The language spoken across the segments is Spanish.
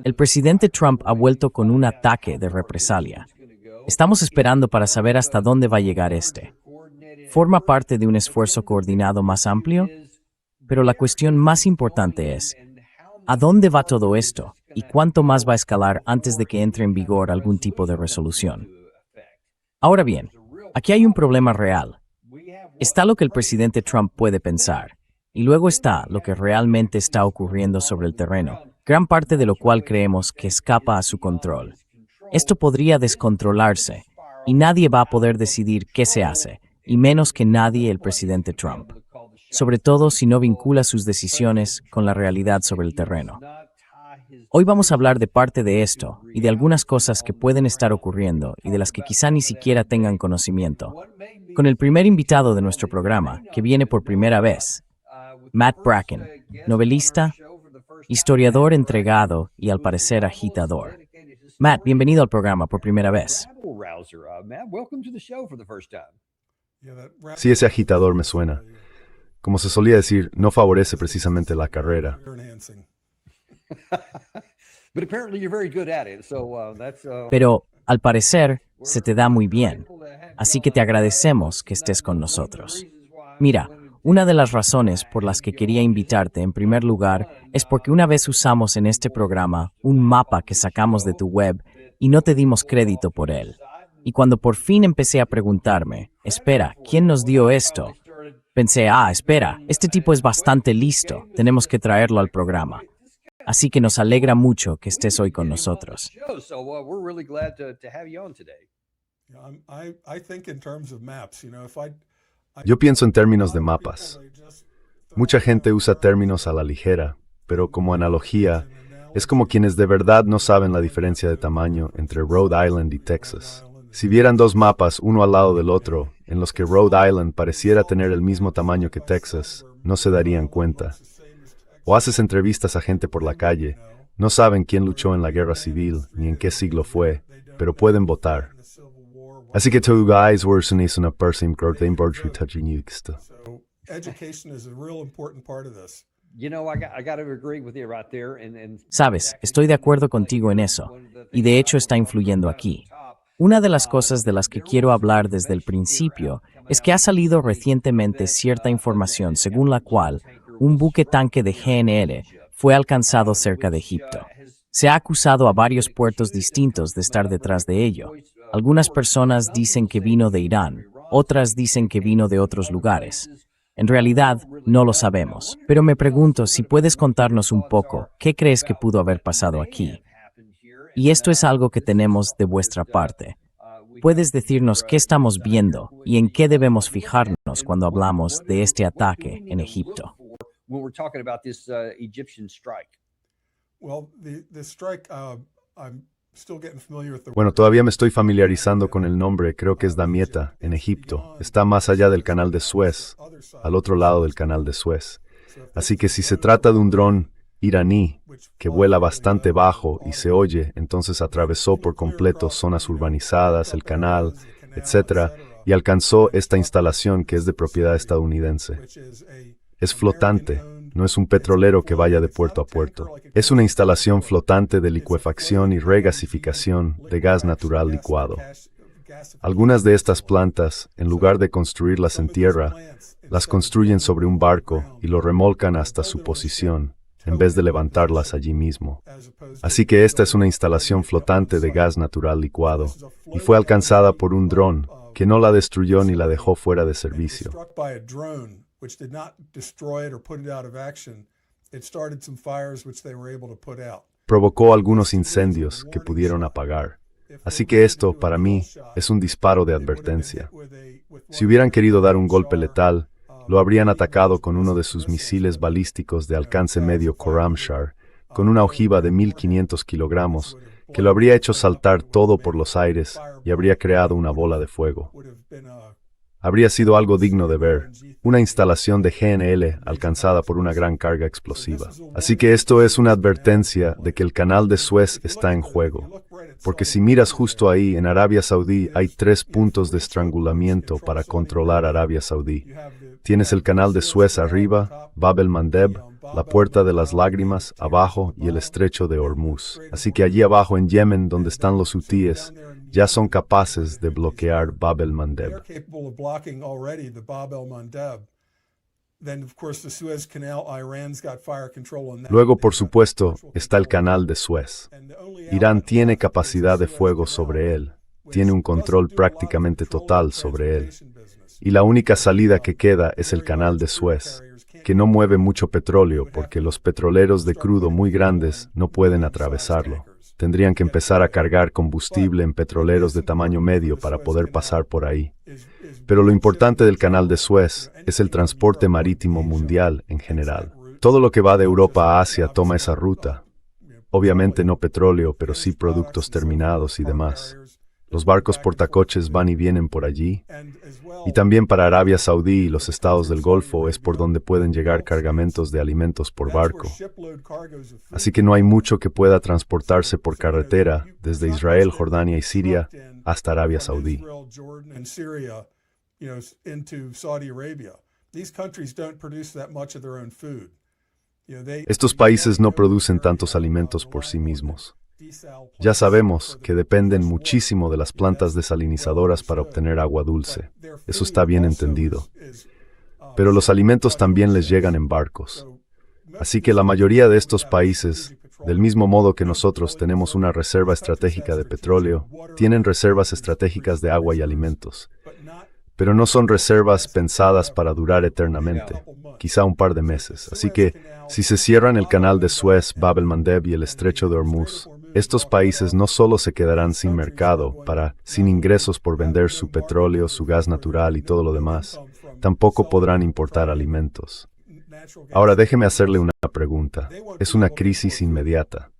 El presidente Trump ha vuelto con un ataque de represalia. Estamos esperando para saber hasta dónde va a llegar este. ¿Forma parte de un esfuerzo coordinado más amplio? Pero la cuestión más importante es, ¿a dónde va todo esto? ¿Y cuánto más va a escalar antes de que entre en vigor algún tipo de resolución? Ahora bien, aquí hay un problema real. Está lo que el presidente Trump puede pensar, y luego está lo que realmente está ocurriendo sobre el terreno, gran parte de lo cual creemos que escapa a su control. Esto podría descontrolarse, y nadie va a poder decidir qué se hace, y menos que nadie el presidente Trump. Sobre todo si no vincula sus decisiones con la realidad sobre el terreno. Hoy vamos a hablar de parte de esto y de algunas cosas que pueden estar ocurriendo y de las que quizá ni siquiera tengan conocimiento. Con el primer invitado de nuestro programa, que viene por primera vez, Matt Bracken, novelista, historiador entregado y al parecer agitador. Matt, bienvenido al programa por primera vez. Sí, ese agitador me suena. Como se solía decir, no favorece precisamente la carrera. Pero, al parecer, se te da muy bien. Así que te agradecemos que estés con nosotros. Mira, una de las razones por las que quería invitarte en primer lugar es porque una vez usamos en este programa un mapa que sacamos de tu web y no te dimos crédito por él. Y cuando por fin empecé a preguntarme, espera, ¿quién nos dio esto? Pensé, espera, este tipo es bastante listo, tenemos que traerlo al programa. Así que nos alegra mucho que estés hoy con nosotros. Yo pienso en términos de mapas. Mucha gente usa términos a la ligera, pero como analogía, es como quienes de verdad no saben la diferencia de tamaño entre Rhode Island y Texas. Si vieran dos mapas uno al lado del otro, en los que Rhode Island pareciera tener el mismo tamaño que Texas, no se darían cuenta. O haces entrevistas a gente por la calle, no saben quién luchó en la guerra civil, ni en qué siglo fue, pero pueden votar. Así que tú guys es una persona que Sabes, estoy de acuerdo contigo en eso, y de hecho está influyendo aquí. Una de las cosas de las que quiero hablar desde el principio es que ha salido recientemente cierta información según la cual un buque tanque de GNL fue alcanzado cerca de Egipto. Se ha acusado a varios puertos distintos de estar detrás de ello. Algunas personas dicen que vino de Irán, otras dicen que vino de otros lugares. En realidad, no lo sabemos, pero me pregunto si puedes contarnos un poco qué crees que pudo haber pasado aquí. Y esto es algo que tenemos de vuestra parte. ¿Puedes decirnos qué estamos viendo y en qué debemos fijarnos cuando hablamos de este ataque en Egipto? Bueno, todavía me estoy familiarizando con el nombre, creo que es Damietta, en Egipto. Está más allá del canal de Suez, al otro lado del canal de Suez. Así que si se trata de un dron iraní, que vuela bastante bajo y se oye, entonces atravesó por completo zonas urbanizadas, el canal, etc., y alcanzó esta instalación que es de propiedad estadounidense. Es flotante, no es un petrolero que vaya de puerto a puerto. Es una instalación flotante de licuefacción y regasificación de gas natural licuado. Algunas de estas plantas, en lugar de construirlas en tierra, las construyen sobre un barco y lo remolcan hasta su posición, en vez de levantarlas allí mismo. Así que esta es una instalación flotante de gas natural licuado, y fue alcanzada por un dron que no la destruyó ni la dejó fuera de servicio. Provocó algunos incendios que pudieron apagar. Así que esto, para mí, es un disparo de advertencia. Si hubieran querido dar un golpe letal, lo habrían atacado con uno de sus misiles balísticos de alcance medio Khorramshahr, con una ojiva de 1.500 kilogramos, que lo habría hecho saltar todo por los aires y habría creado una bola de fuego. Habría sido algo digno de ver, una instalación de GNL alcanzada por una gran carga explosiva. Así que esto es una advertencia de que el canal de Suez está en juego. Porque si miras justo ahí, en Arabia Saudí hay 3 puntos de estrangulamiento para controlar Arabia Saudí. Tienes el canal de Suez arriba, Bab el Mandeb, la Puerta de las Lágrimas, abajo, y el Estrecho de Hormuz. Así que allí abajo en Yemen, donde están los hutíes, ya son capaces de bloquear Bab el-Mandeb. Luego, por supuesto, está el Canal de Suez. Irán tiene capacidad de fuego sobre él, tiene un control prácticamente total sobre él. Y la única salida que queda es el Canal de Suez, que no mueve mucho petróleo porque los petroleros de crudo muy grandes no pueden atravesarlo. Tendrían que empezar a cargar combustible en petroleros de tamaño medio para poder pasar por ahí. Pero lo importante del Canal de Suez es el transporte marítimo mundial en general. Todo lo que va de Europa a Asia toma esa ruta. Obviamente no petróleo, pero sí productos terminados y demás. Los barcos portacoches van y vienen por allí. Y también para Arabia Saudí y los estados del Golfo es por donde pueden llegar cargamentos de alimentos por barco. Así que no hay mucho que pueda transportarse por carretera desde Israel, Jordania y Siria hasta Arabia Saudí. Estos países no producen tantos alimentos por sí mismos. Ya sabemos que dependen muchísimo de las plantas desalinizadoras para obtener agua dulce. Eso está bien entendido. Pero los alimentos también les llegan en barcos. Así que la mayoría de estos países, del mismo modo que nosotros tenemos una reserva estratégica de petróleo, tienen reservas estratégicas de agua y alimentos. Pero no son reservas pensadas para durar eternamente, quizá un par de meses. Así que, si se cierran el Canal de Suez, Bab el-Mandeb y el Estrecho de Hormuz, estos países no solo se quedarán sin mercado, sin ingresos por vender su petróleo, su gas natural y todo lo demás, tampoco podrán importar alimentos. Ahora déjeme hacerle una pregunta. Es una crisis inmediata.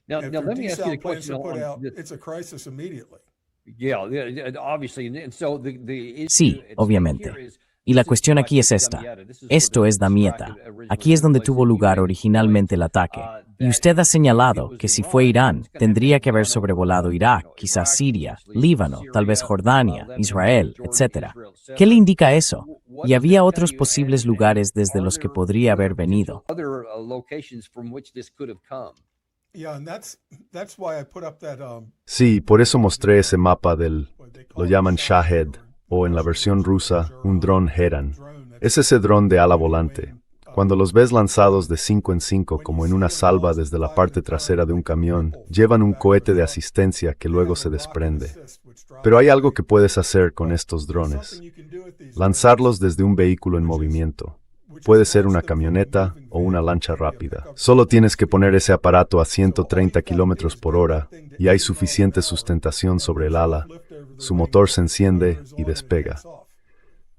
Now let me ask you a question on this. Obviously, and so the Sí, obviamente. Y la cuestión aquí es esta. Esto es Damietta. Aquí es donde tuvo lugar originalmente el ataque. Y usted ha señalado que si fue Irán, tendría que haber sobrevolado Irak, quizás Siria, Líbano, tal vez Jordania, Israel, etc. ¿Qué le indica eso? Y había otros posibles lugares desde los que podría haber venido. Sí, por eso mostré ese mapa lo llaman Shahed, o en la versión rusa, un dron Heran. Es ese dron de ala volante. Cuando los ves lanzados de 5 en 5 como en una salva desde la parte trasera de un camión, llevan un cohete de asistencia que luego se desprende. Pero hay algo que puedes hacer con estos drones. Lanzarlos desde un vehículo en movimiento. Puede ser una camioneta o una lancha rápida. Solo tienes que poner ese aparato a 130 kilómetros por hora y hay suficiente sustentación sobre el ala. Su motor se enciende y despega.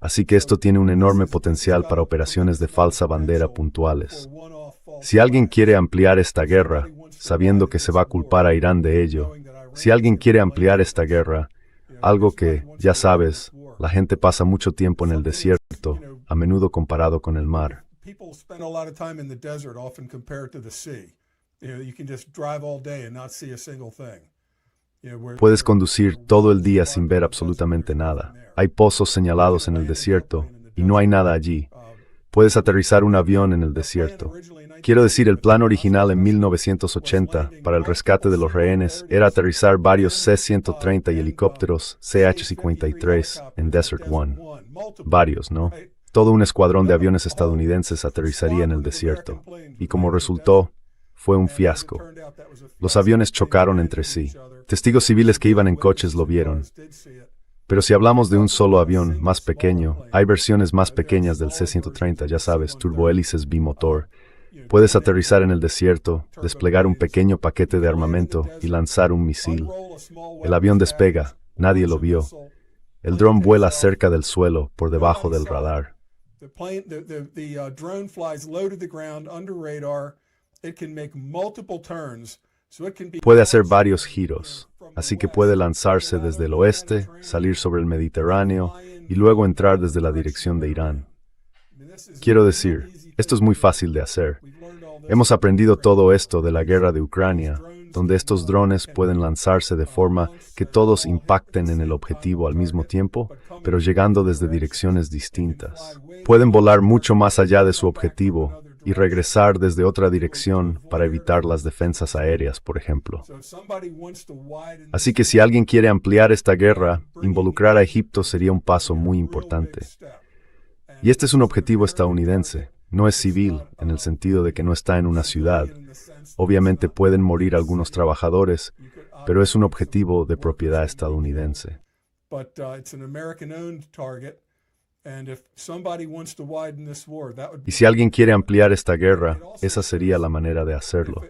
Así que esto tiene un enorme potencial para operaciones de falsa bandera puntuales. Si alguien quiere ampliar esta guerra, sabiendo que se va a culpar a Irán de ello, si alguien quiere ampliar esta guerra, algo que, ya sabes, la gente pasa mucho tiempo en el desierto, a menudo comparado con el mar. Puedes conducir todo el día sin ver absolutamente nada. Hay pozos señalados en el desierto y no hay nada allí. Puedes aterrizar un avión en el desierto. Quiero decir, el plan original en 1980 para el rescate de los rehenes era aterrizar varios C-130 y helicópteros CH-53 en Desert One. Varios, ¿no? Todo un escuadrón de aviones estadounidenses aterrizaría en el desierto. Y como resultó, fue un fiasco. Los aviones chocaron entre sí. Testigos civiles que iban en coches lo vieron. Pero si hablamos de un solo avión más pequeño, hay versiones más pequeñas del C-130, ya sabes, turbohélices bimotor. Puedes aterrizar en el desierto, desplegar un pequeño paquete de armamento y lanzar un misil. El avión despega, nadie lo vio. El dron vuela cerca del suelo, por debajo del radar. Puede hacer varios giros, así que puede lanzarse desde el oeste, salir sobre el Mediterráneo y luego entrar desde la dirección de Irán. Quiero decir, esto es muy fácil de hacer. Hemos aprendido todo esto de la guerra de Ucrania, donde estos drones pueden lanzarse de forma que todos impacten en el objetivo al mismo tiempo, pero llegando desde direcciones distintas. Pueden volar mucho más allá de su objetivo y regresar desde otra dirección para evitar las defensas aéreas, por ejemplo. Así que si alguien quiere ampliar esta guerra, involucrar a Egipto sería un paso muy importante. Y este es un objetivo estadounidense, no es civil, en el sentido de que no está en una ciudad. Obviamente pueden morir algunos trabajadores, pero es un objetivo de propiedad estadounidense. Y si alguien quiere ampliar esta guerra, esa sería la manera de hacerlo.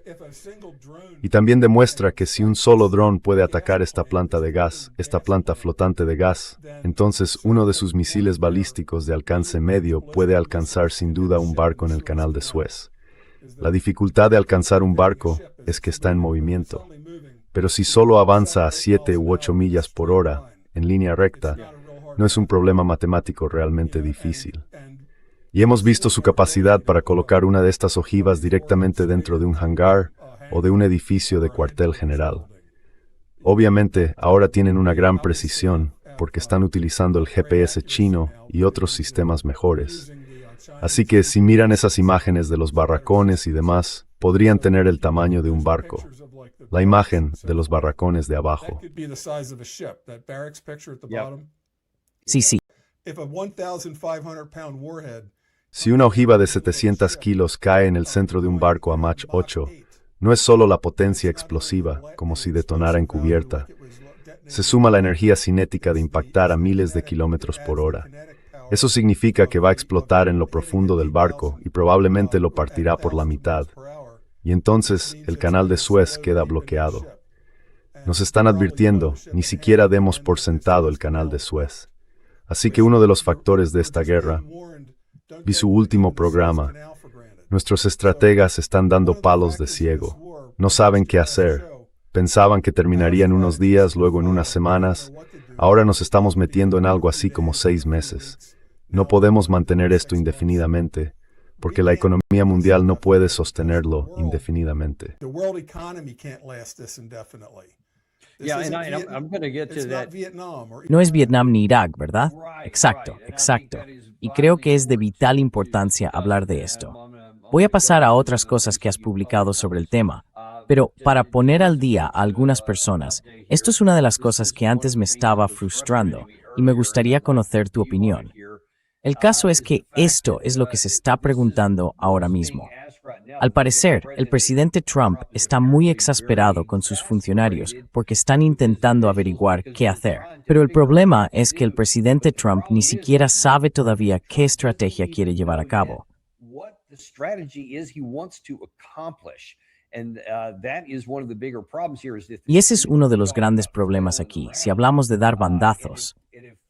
Y también demuestra que si un solo dron puede atacar esta planta de gas, esta planta flotante de gas, entonces uno de sus misiles balísticos de alcance medio puede alcanzar sin duda un barco en el canal de Suez. La dificultad de alcanzar un barco es que está en movimiento. Pero si solo avanza a 7 u 8 millas por hora, en línea recta, no es un problema matemático realmente difícil. Y hemos visto su capacidad para colocar una de estas ojivas directamente dentro de un hangar o de un edificio de cuartel general. Obviamente, ahora tienen una gran precisión porque están utilizando el GPS chino y otros sistemas mejores. Así que si miran esas imágenes de los barracones y demás, podrían tener el tamaño de un barco. La imagen de los barracones de abajo. Sí, sí. Si una ojiva de 700 kilos cae en el centro de un barco a Mach 8, no es solo la potencia explosiva, como si detonara en cubierta. Se suma la energía cinética de impactar a miles de kilómetros por hora. Eso significa que va a explotar en lo profundo del barco y probablemente lo partirá por la mitad. Y entonces el canal de Suez queda bloqueado. Nos están advirtiendo, ni siquiera demos por sentado el canal de Suez. Así que uno de los factores de esta guerra, vi su último programa. Nuestros estrategas están dando palos de ciego. No saben qué hacer. Pensaban que terminaría en unos días, luego en unas semanas. Ahora nos estamos metiendo en algo así como 6 meses. No podemos mantener esto indefinidamente, porque la economía mundial no puede sostenerlo indefinidamente. No es Vietnam ni Irak, ¿verdad? Exacto, exacto. Y creo que es de vital importancia hablar de esto. Voy a pasar a otras cosas que has publicado sobre el tema, pero para poner al día a algunas personas, esto es una de las cosas que antes me estaba frustrando y me gustaría conocer tu opinión. El caso es que esto es lo que se está preguntando ahora mismo. Al parecer, el presidente Trump está muy exasperado con sus funcionarios porque están intentando averiguar qué hacer. Pero el problema es que el presidente Trump ni siquiera sabe todavía qué estrategia quiere llevar a cabo. Y ese es uno de los grandes problemas aquí, si hablamos de dar bandazos.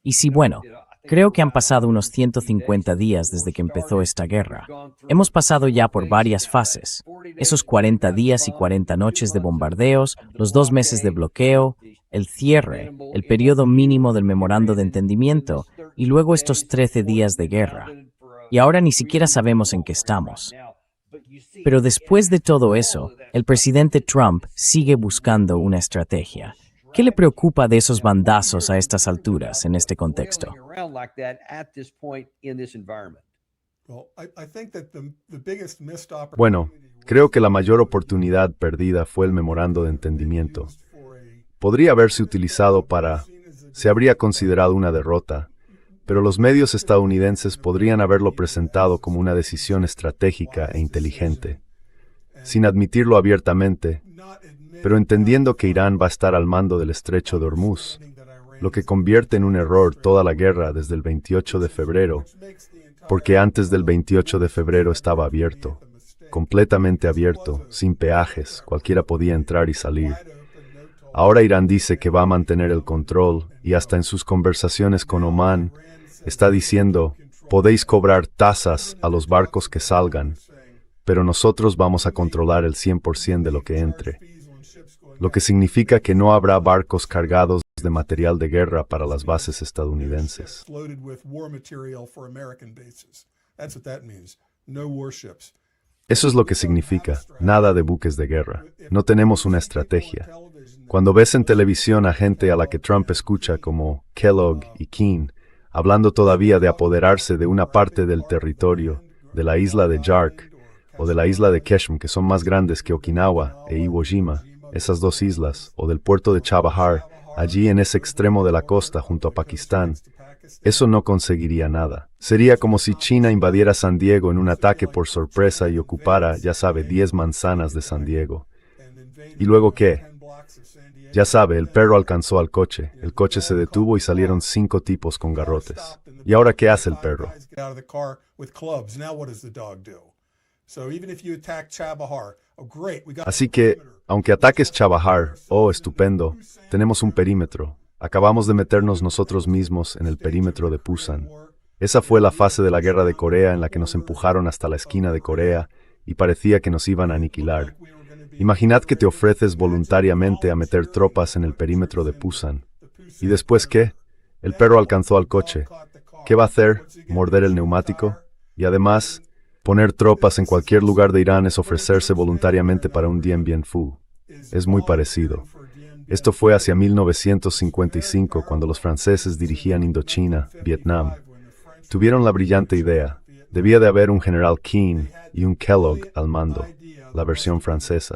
Y si, bueno, creo que han pasado unos 150 días desde que empezó esta guerra. Hemos pasado ya por varias fases. Esos 40 días y 40 noches de bombardeos, los 2 meses de bloqueo, el cierre, el periodo mínimo del memorando de entendimiento y luego estos 13 días de guerra. Y ahora ni siquiera sabemos en qué estamos. Pero después de todo eso, el presidente Trump sigue buscando una estrategia. ¿Qué le preocupa de esos bandazos a estas alturas, en este contexto? Bueno, creo que la mayor oportunidad perdida fue el memorando de entendimiento. Podría haberse utilizado se habría considerado una derrota, pero los medios estadounidenses podrían haberlo presentado como una decisión estratégica e inteligente, sin admitirlo abiertamente, pero entendiendo que Irán va a estar al mando del estrecho de Hormuz, lo que convierte en un error toda la guerra desde el 28 de febrero, porque antes del 28 de febrero estaba abierto, completamente abierto, sin peajes, cualquiera podía entrar y salir. Ahora Irán dice que va a mantener el control y hasta en sus conversaciones con Omán está diciendo, podéis cobrar tasas a los barcos que salgan, pero nosotros vamos a controlar el 100% de lo que entre. Lo que significa que no habrá barcos cargados de material de guerra para las bases estadounidenses. Eso es lo que significa, nada de buques de guerra. No tenemos una estrategia. Cuando ves en televisión a gente a la que Trump escucha como Kellogg y Keane, hablando todavía de apoderarse de una parte del territorio, de la isla de Jark, o de la isla de Keshm, que son más grandes que Okinawa e Iwo Jima, esas dos islas, o del puerto de Chabahar, allí en ese extremo de la costa junto a Pakistán, eso no conseguiría nada. Sería como si China invadiera San Diego en un ataque por sorpresa y ocupara, ya sabe, 10 manzanas de San Diego. ¿Y luego qué? Ya sabe, el perro alcanzó al coche, el coche se detuvo y salieron 5 tipos con garrotes. ¿Y ahora qué hace el perro? Así que, aunque ataques Chabahar, oh estupendo, tenemos un perímetro. Acabamos de meternos nosotros mismos en el perímetro de Pusan. Esa fue la fase de la guerra de Corea en la que nos empujaron hasta la esquina de Corea y parecía que nos iban a aniquilar. Imaginad que te ofreces voluntariamente a meter tropas en el perímetro de Pusan. ¿Y después qué? El perro alcanzó al coche. ¿Qué va a hacer? ¿Morder el neumático? Y además, poner tropas en cualquier lugar de Irán es ofrecerse voluntariamente para un Dien Bien Phu. Es muy parecido. Esto fue hacia 1955, cuando los franceses dirigían Indochina, Vietnam. Tuvieron la brillante idea. Debía de haber un general Keane y un Kellogg al mando, la versión francesa.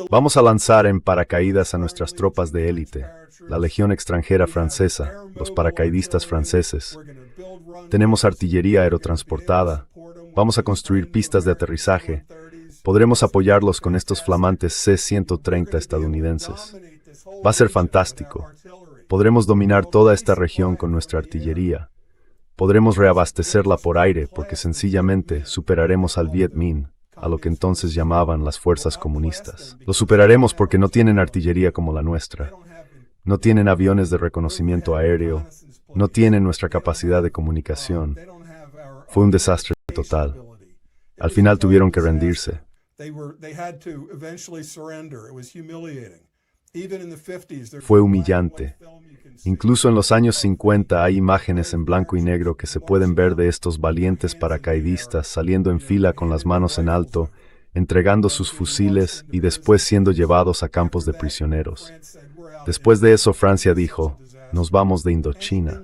Vamos a lanzar en paracaídas a nuestras tropas de élite, la Legión extranjera francesa, los paracaidistas franceses. Tenemos artillería aerotransportada. Vamos a construir pistas de aterrizaje. Podremos apoyarlos con estos flamantes C-130 estadounidenses. Va a ser fantástico. Podremos dominar toda esta región con nuestra artillería. Podremos reabastecerla por aire porque sencillamente superaremos al Viet Minh, a lo que entonces llamaban las fuerzas comunistas. Lo superaremos porque no tienen artillería como la nuestra. No tienen aviones de reconocimiento aéreo. No tienen nuestra capacidad de comunicación. Fue un desastre total. Al final tuvieron que rendirse. Fue humillante. Incluso en los años 50 hay imágenes en blanco y negro que se pueden ver de estos valientes paracaidistas saliendo en fila con las manos en alto, entregando sus fusiles y después siendo llevados a campos de prisioneros. Después de eso Francia dijo, nos vamos de Indochina.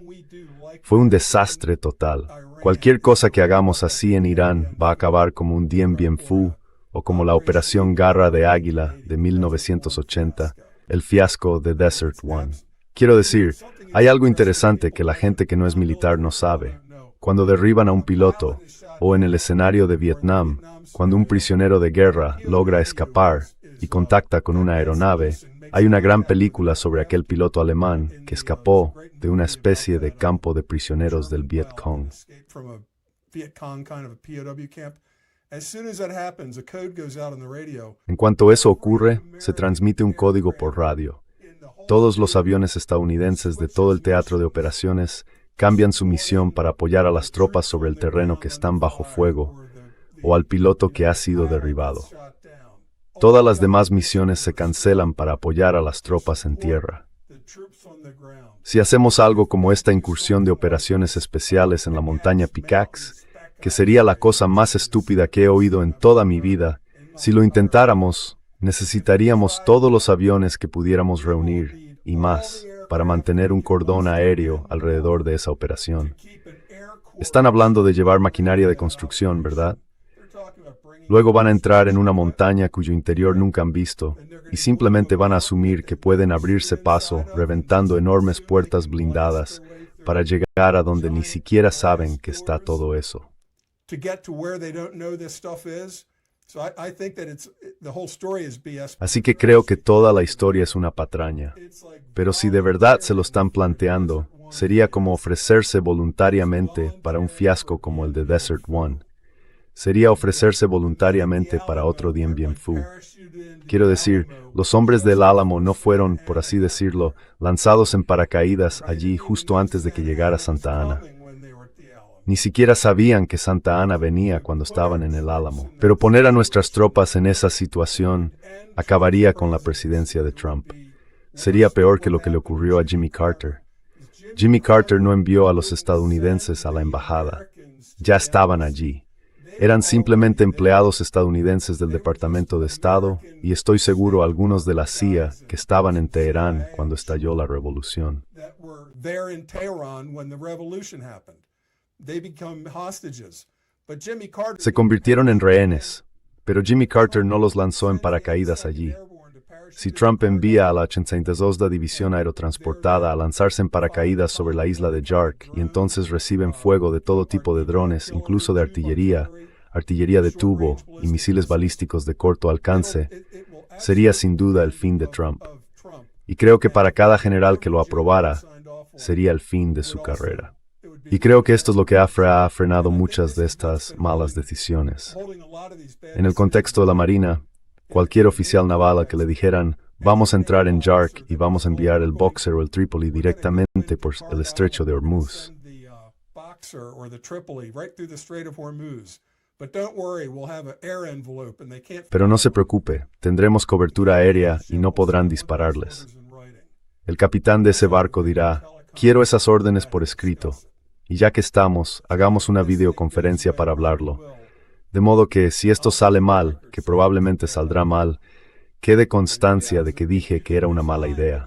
Fue un desastre total. Cualquier cosa que hagamos así en Irán va a acabar como un Dien Bien Phu o como la Operación Garra de Águila de 1980, el fiasco de Desert One. Quiero decir, hay algo interesante que la gente que no es militar no sabe. Cuando derriban a un piloto, o en el escenario de Vietnam, cuando un prisionero de guerra logra escapar y contacta con una aeronave, hay una gran película sobre aquel piloto alemán que escapó de una especie de campo de prisioneros del Viet Cong. En cuanto eso ocurre, se transmite un código por radio. Todos los aviones estadounidenses de todo el teatro de operaciones cambian su misión para apoyar a las tropas sobre el terreno que están bajo fuego o al piloto que ha sido derribado. Todas las demás misiones se cancelan para apoyar a las tropas en tierra. Si hacemos algo como esta incursión de operaciones especiales en la montaña Pickaxe, que sería la cosa más estúpida que he oído en toda mi vida, si lo intentáramos, necesitaríamos todos los aviones que pudiéramos reunir, y más, para mantener un cordón aéreo alrededor de esa operación. Están hablando de llevar maquinaria de construcción, ¿verdad? Luego van a entrar en una montaña cuyo interior nunca han visto, y simplemente van a asumir que pueden abrirse paso reventando enormes puertas blindadas para llegar a donde ni siquiera saben que está todo eso. Así que creo que toda la historia es una patraña. Pero si de verdad se lo están planteando, sería como ofrecerse voluntariamente para un fiasco como el de Desert One. Sería ofrecerse voluntariamente para otro Dien Bien Phu. Quiero decir, los hombres del Álamo no fueron, por así decirlo, lanzados en paracaídas allí justo antes de que llegara Santa Ana. Ni siquiera sabían que Santa Ana venía cuando estaban en el Álamo. Pero poner a nuestras tropas en esa situación acabaría con la presidencia de Trump. Sería peor que lo que le ocurrió a Jimmy Carter. Jimmy Carter no envió a los estadounidenses a la embajada. Ya estaban allí. Eran simplemente empleados estadounidenses del Departamento de Estado y estoy seguro algunos de la CIA que estaban en Teherán cuando estalló la revolución. there in Tehran when the revolution happened. They become hostages. But Jimmy Carter Se convirtieron en rehenes, pero Jimmy Carter no los lanzó en paracaídas allí. Si Trump envía a la 82ª División Aerotransportada a lanzarse en paracaídas sobre la isla de Jark y entonces reciben fuego de todo tipo de drones, incluso de artillería de tubo y misiles balísticos de corto alcance, sería sin duda el fin de Trump. Y creo que para cada general que lo aprobara, sería el fin de su carrera. Y creo que esto es lo que ha frenado muchas de estas malas decisiones. En el contexto de la Marina, cualquier oficial naval al que le dijeran, vamos a entrar en Jark y vamos a enviar el Boxer o el Trípoli directamente por el estrecho de Hormuz. Pero no se preocupe, tendremos cobertura aérea y no podrán dispararles. El capitán de ese barco dirá, quiero esas órdenes por escrito, y ya que estamos, hagamos una videoconferencia para hablarlo. De modo que, si esto sale mal, que probablemente saldrá mal, quede constancia de que dije que era una mala idea.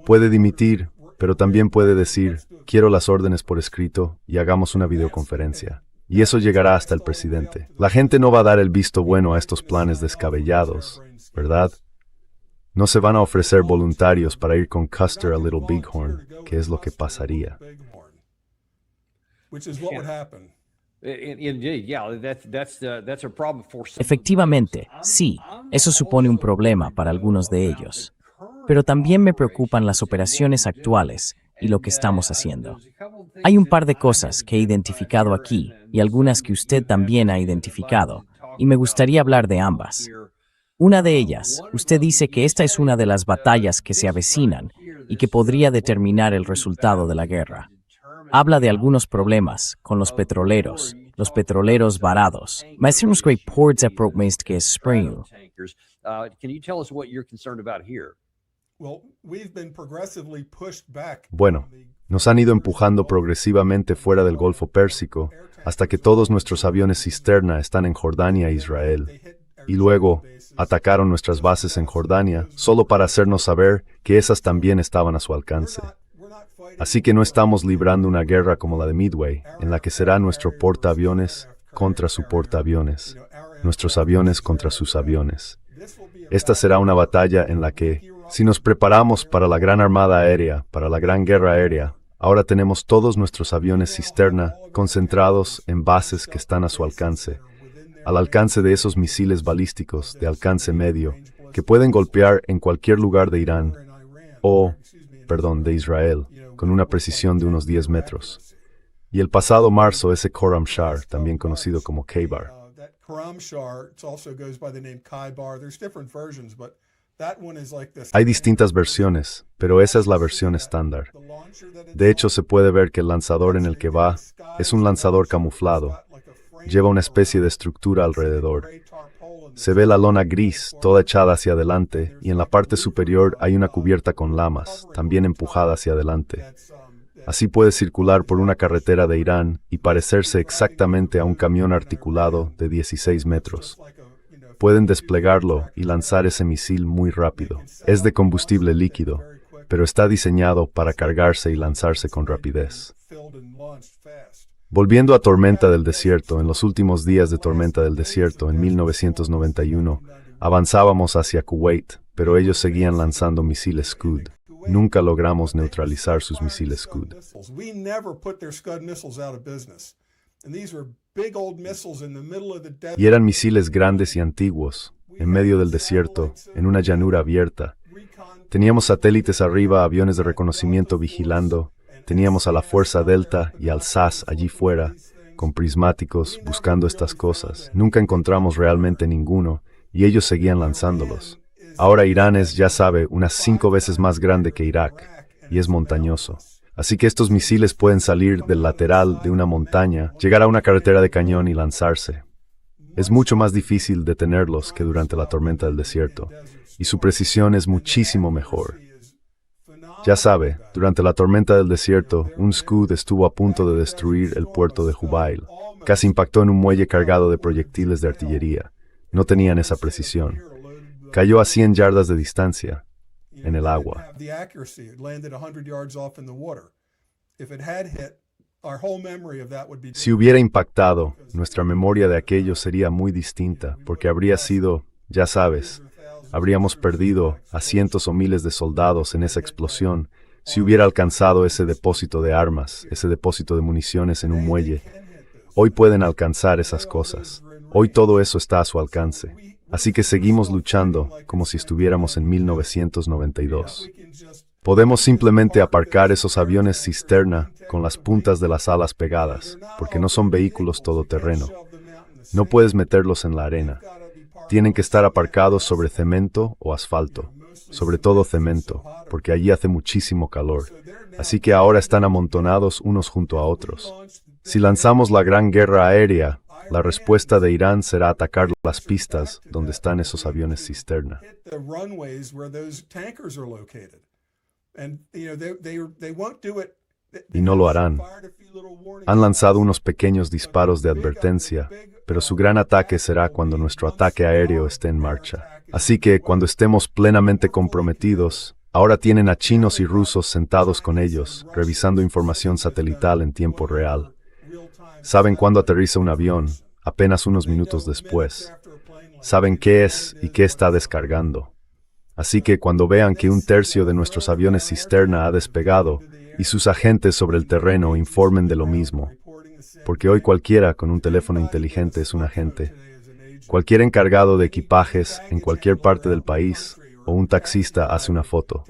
Puede dimitir, pero también puede decir, quiero las órdenes por escrito y hagamos una videoconferencia. Y eso llegará hasta el presidente. La gente no va a dar el visto bueno a estos planes descabellados, ¿verdad? No se van a ofrecer voluntarios para ir con Custer a Little Bighorn, que es lo que pasaría. Efectivamente, sí, eso supone un problema para algunos de ellos. Pero también me preocupan las operaciones actuales y lo que estamos haciendo. Hay un par de cosas que he identificado aquí y algunas que usted también ha identificado, y me gustaría hablar de ambas. Una de ellas, usted dice que esta es una de las batallas que se avecinan y que podría determinar el resultado de la guerra. Habla de algunos problemas con los petroleros varados. Mas hemos reports apropiados que es spring. Bueno, nos han ido empujando progresivamente fuera del Golfo Pérsico hasta que todos nuestros aviones cisterna están en Jordania e Israel. Y luego atacaron nuestras bases en Jordania solo para hacernos saber que esas también estaban a su alcance. Así que no estamos librando una guerra como la de Midway, en la que será nuestro portaaviones contra su portaaviones, nuestros aviones contra sus aviones. Esta será una batalla en la que, si nos preparamos para la gran armada aérea, para la gran guerra aérea, ahora tenemos todos nuestros aviones cisterna concentrados en bases que están a su alcance, al alcance de esos misiles balísticos de alcance medio, que pueden golpear en cualquier lugar de Irán, de Israel, con una precisión de unos 10 metros. Y el pasado marzo ese Khorramshahr, también conocido como K-Bar. Hay distintas versiones, pero esa es la versión estándar. De hecho, se puede ver que el lanzador en el que va es un lanzador camuflado. Lleva una especie de estructura alrededor. Se ve la lona gris, toda echada hacia adelante, y en la parte superior hay una cubierta con lamas, también empujada hacia adelante. Así puede circular por una carretera de Irán y parecerse exactamente a un camión articulado de 16 metros. Pueden desplegarlo y lanzar ese misil muy rápido. Es de combustible líquido, pero está diseñado para cargarse y lanzarse con rapidez. Volviendo a Tormenta del Desierto, en los últimos días de Tormenta del Desierto, en 1991, avanzábamos hacia Kuwait, pero ellos seguían lanzando misiles Scud. Nunca logramos neutralizar sus misiles Scud. Y eran misiles grandes y antiguos, en medio del desierto, en una llanura abierta. Teníamos satélites arriba, aviones de reconocimiento vigilando. Teníamos a la Fuerza Delta y al SAS allí fuera, con prismáticos, buscando estas cosas. Nunca encontramos realmente ninguno, y ellos seguían lanzándolos. Ahora Irán es, ya sabe, unas 5 veces más grande que Irak, y es montañoso. Así que estos misiles pueden salir del lateral de una montaña, llegar a una carretera de cañón y lanzarse. Es mucho más difícil detenerlos que durante la Tormenta del Desierto, y su precisión es muchísimo mejor. Ya sabe, durante la Tormenta del Desierto, un Scud estuvo a punto de destruir el puerto de Jubail. Casi impactó en un muelle cargado de proyectiles de artillería. No tenían esa precisión. Cayó a 100 yardas de distancia. en el agua. The accuracy, it landed 100 yards off in the water. If it had hit, our whole memory of that would be Si hubiera impactado, nuestra memoria de aquello sería muy distinta, porque habría sido, ya sabes, habríamos perdido a cientos o miles de soldados en esa explosión si hubiera alcanzado ese depósito de armas, ese depósito de municiones en un muelle. Hoy pueden alcanzar esas cosas. Hoy todo eso está a su alcance. Así que seguimos luchando como si estuviéramos en 1992. Podemos simplemente aparcar esos aviones cisterna con las puntas de las alas pegadas, porque no son vehículos todoterreno. No puedes meterlos en la arena. Tienen que estar aparcados sobre cemento o asfalto, sobre todo cemento, porque allí hace muchísimo calor. Así que ahora están amontonados unos junto a otros. Si lanzamos la gran guerra aérea, la respuesta de Irán será atacar las pistas donde están esos aviones cisterna. the runways where those tankers are located. And they won't do it. Y no lo harán. Han lanzado unos pequeños disparos de advertencia, pero su gran ataque será cuando nuestro ataque aéreo esté en marcha. Así que, cuando estemos plenamente comprometidos, ahora tienen a chinos y rusos sentados con ellos, revisando información satelital en tiempo real. Saben cuándo aterriza un avión, apenas unos minutos después. Saben qué es y qué está descargando. Así que cuando vean que un tercio de nuestros aviones cisterna ha despegado y sus agentes sobre el terreno informen de lo mismo, porque hoy cualquiera con un teléfono inteligente es un agente, cualquier encargado de equipajes en cualquier parte del país o un taxista hace una foto.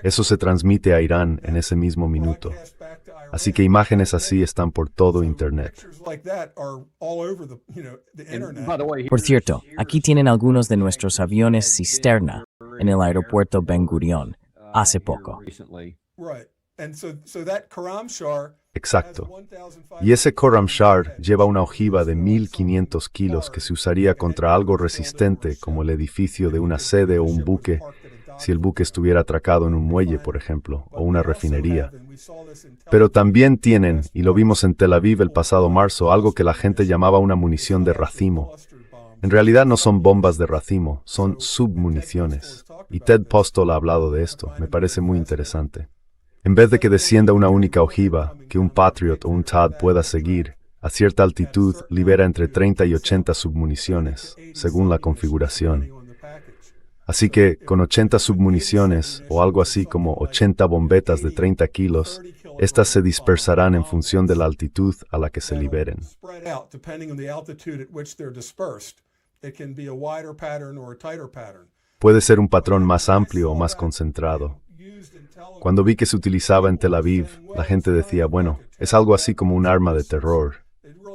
Eso se transmite a Irán en ese mismo minuto. Así que imágenes así están por todo Internet. Por cierto, aquí tienen algunos de nuestros aviones cisterna en el aeropuerto Ben Gurion hace poco. Exacto. Y ese Khorramshahr lleva una ojiva de 1.500 kilos que se usaría contra algo resistente como el edificio de una sede o un buque, si el buque estuviera atracado en un muelle, por ejemplo, o una refinería. Pero también tienen, y lo vimos en Tel Aviv el pasado marzo, algo que la gente llamaba una munición de racimo. En realidad no son bombas de racimo, son submuniciones. Y Ted Postol ha hablado de esto, me parece muy interesante. En vez de que descienda una única ojiva, que un Patriot o un THAAD pueda seguir, a cierta altitud libera entre 30 y 80 submuniciones, según la configuración. Así que, con 80 submuniciones, o algo así como 80 bombetas de 30 kilos, estas se dispersarán en función de la altitud a la que se liberen. Puede ser un patrón más amplio o más concentrado. Cuando vi que se utilizaba en Tel Aviv, la gente decía, bueno, es algo así como un arma de terror.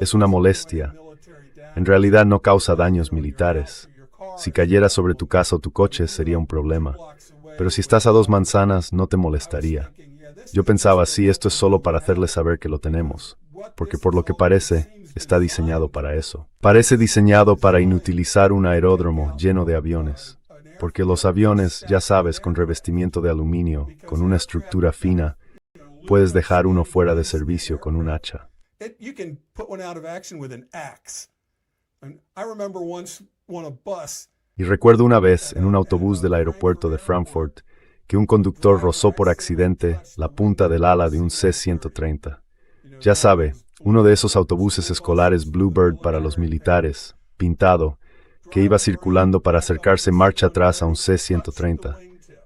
Es una molestia. En realidad no causa daños militares. Si cayera sobre tu casa o tu coche sería un problema. Pero si estás a 2 manzanas no te molestaría. Yo pensaba, sí, esto es solo para hacerles saber que lo tenemos. Porque por lo que parece, está diseñado para eso. Parece diseñado para inutilizar un aeródromo lleno de aviones. Porque los aviones, ya sabes, con revestimiento de aluminio, con una estructura fina, puedes dejar uno fuera de servicio con un hacha. Y recuerdo una vez, en un autobús del aeropuerto de Frankfurt, que un conductor rozó por accidente la punta del ala de un C-130. Ya sabe, uno de esos autobuses escolares Bluebird para los militares, pintado, que iba circulando para acercarse marcha atrás a un C-130.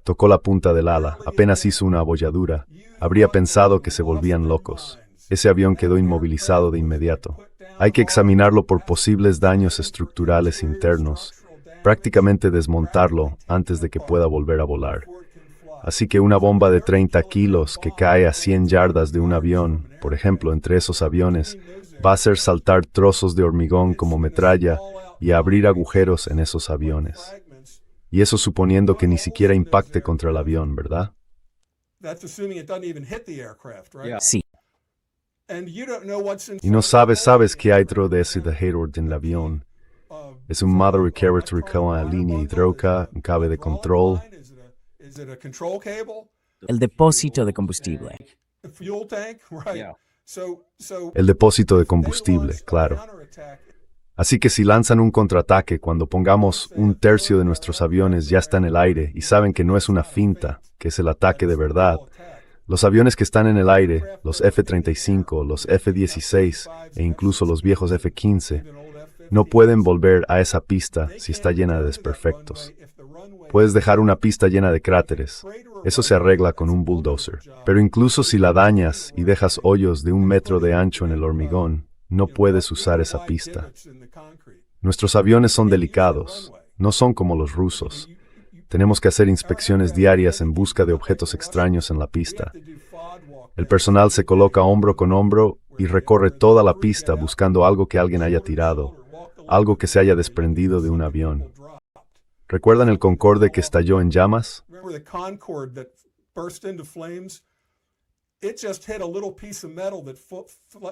Tocó la punta del ala, apenas hizo una abolladura. Habría pensado que se volvían locos. Ese avión quedó inmovilizado de inmediato. Hay que examinarlo por posibles daños estructurales internos, prácticamente desmontarlo antes de que pueda volver a volar. Así que una bomba de 30 kilos que cae a 100 yardas de un avión, por ejemplo, entre esos aviones, va a hacer saltar trozos de hormigón como metralla y a abrir agujeros en esos aviones. Y eso suponiendo que ni siquiera impacte contra el avión, ¿verdad? Sí. Y no sabes qué hay dentro de ese dejaror en el avión. Es un madre que con una línea hidráulica, un cable de control. El depósito de combustible. El depósito de combustible, claro. Así que si lanzan un contraataque cuando pongamos un tercio de nuestros aviones ya está en el aire y saben que no es una finta, que es el ataque de verdad, los aviones que están en el aire, los F-35, los F-16 e incluso los viejos F-15, no pueden volver a esa pista si está llena de desperfectos. Puedes dejar una pista llena de cráteres. Eso se arregla con un bulldozer. Pero incluso si la dañas y dejas hoyos de 1 metro de ancho en el hormigón, no puedes usar esa pista. Nuestros aviones son delicados, no son como los rusos. Tenemos que hacer inspecciones diarias en busca de objetos extraños en la pista. El personal se coloca hombro con hombro y recorre toda la pista buscando algo que alguien haya tirado, algo que se haya desprendido de un avión. ¿Recuerdan el Concorde que estalló en llamas?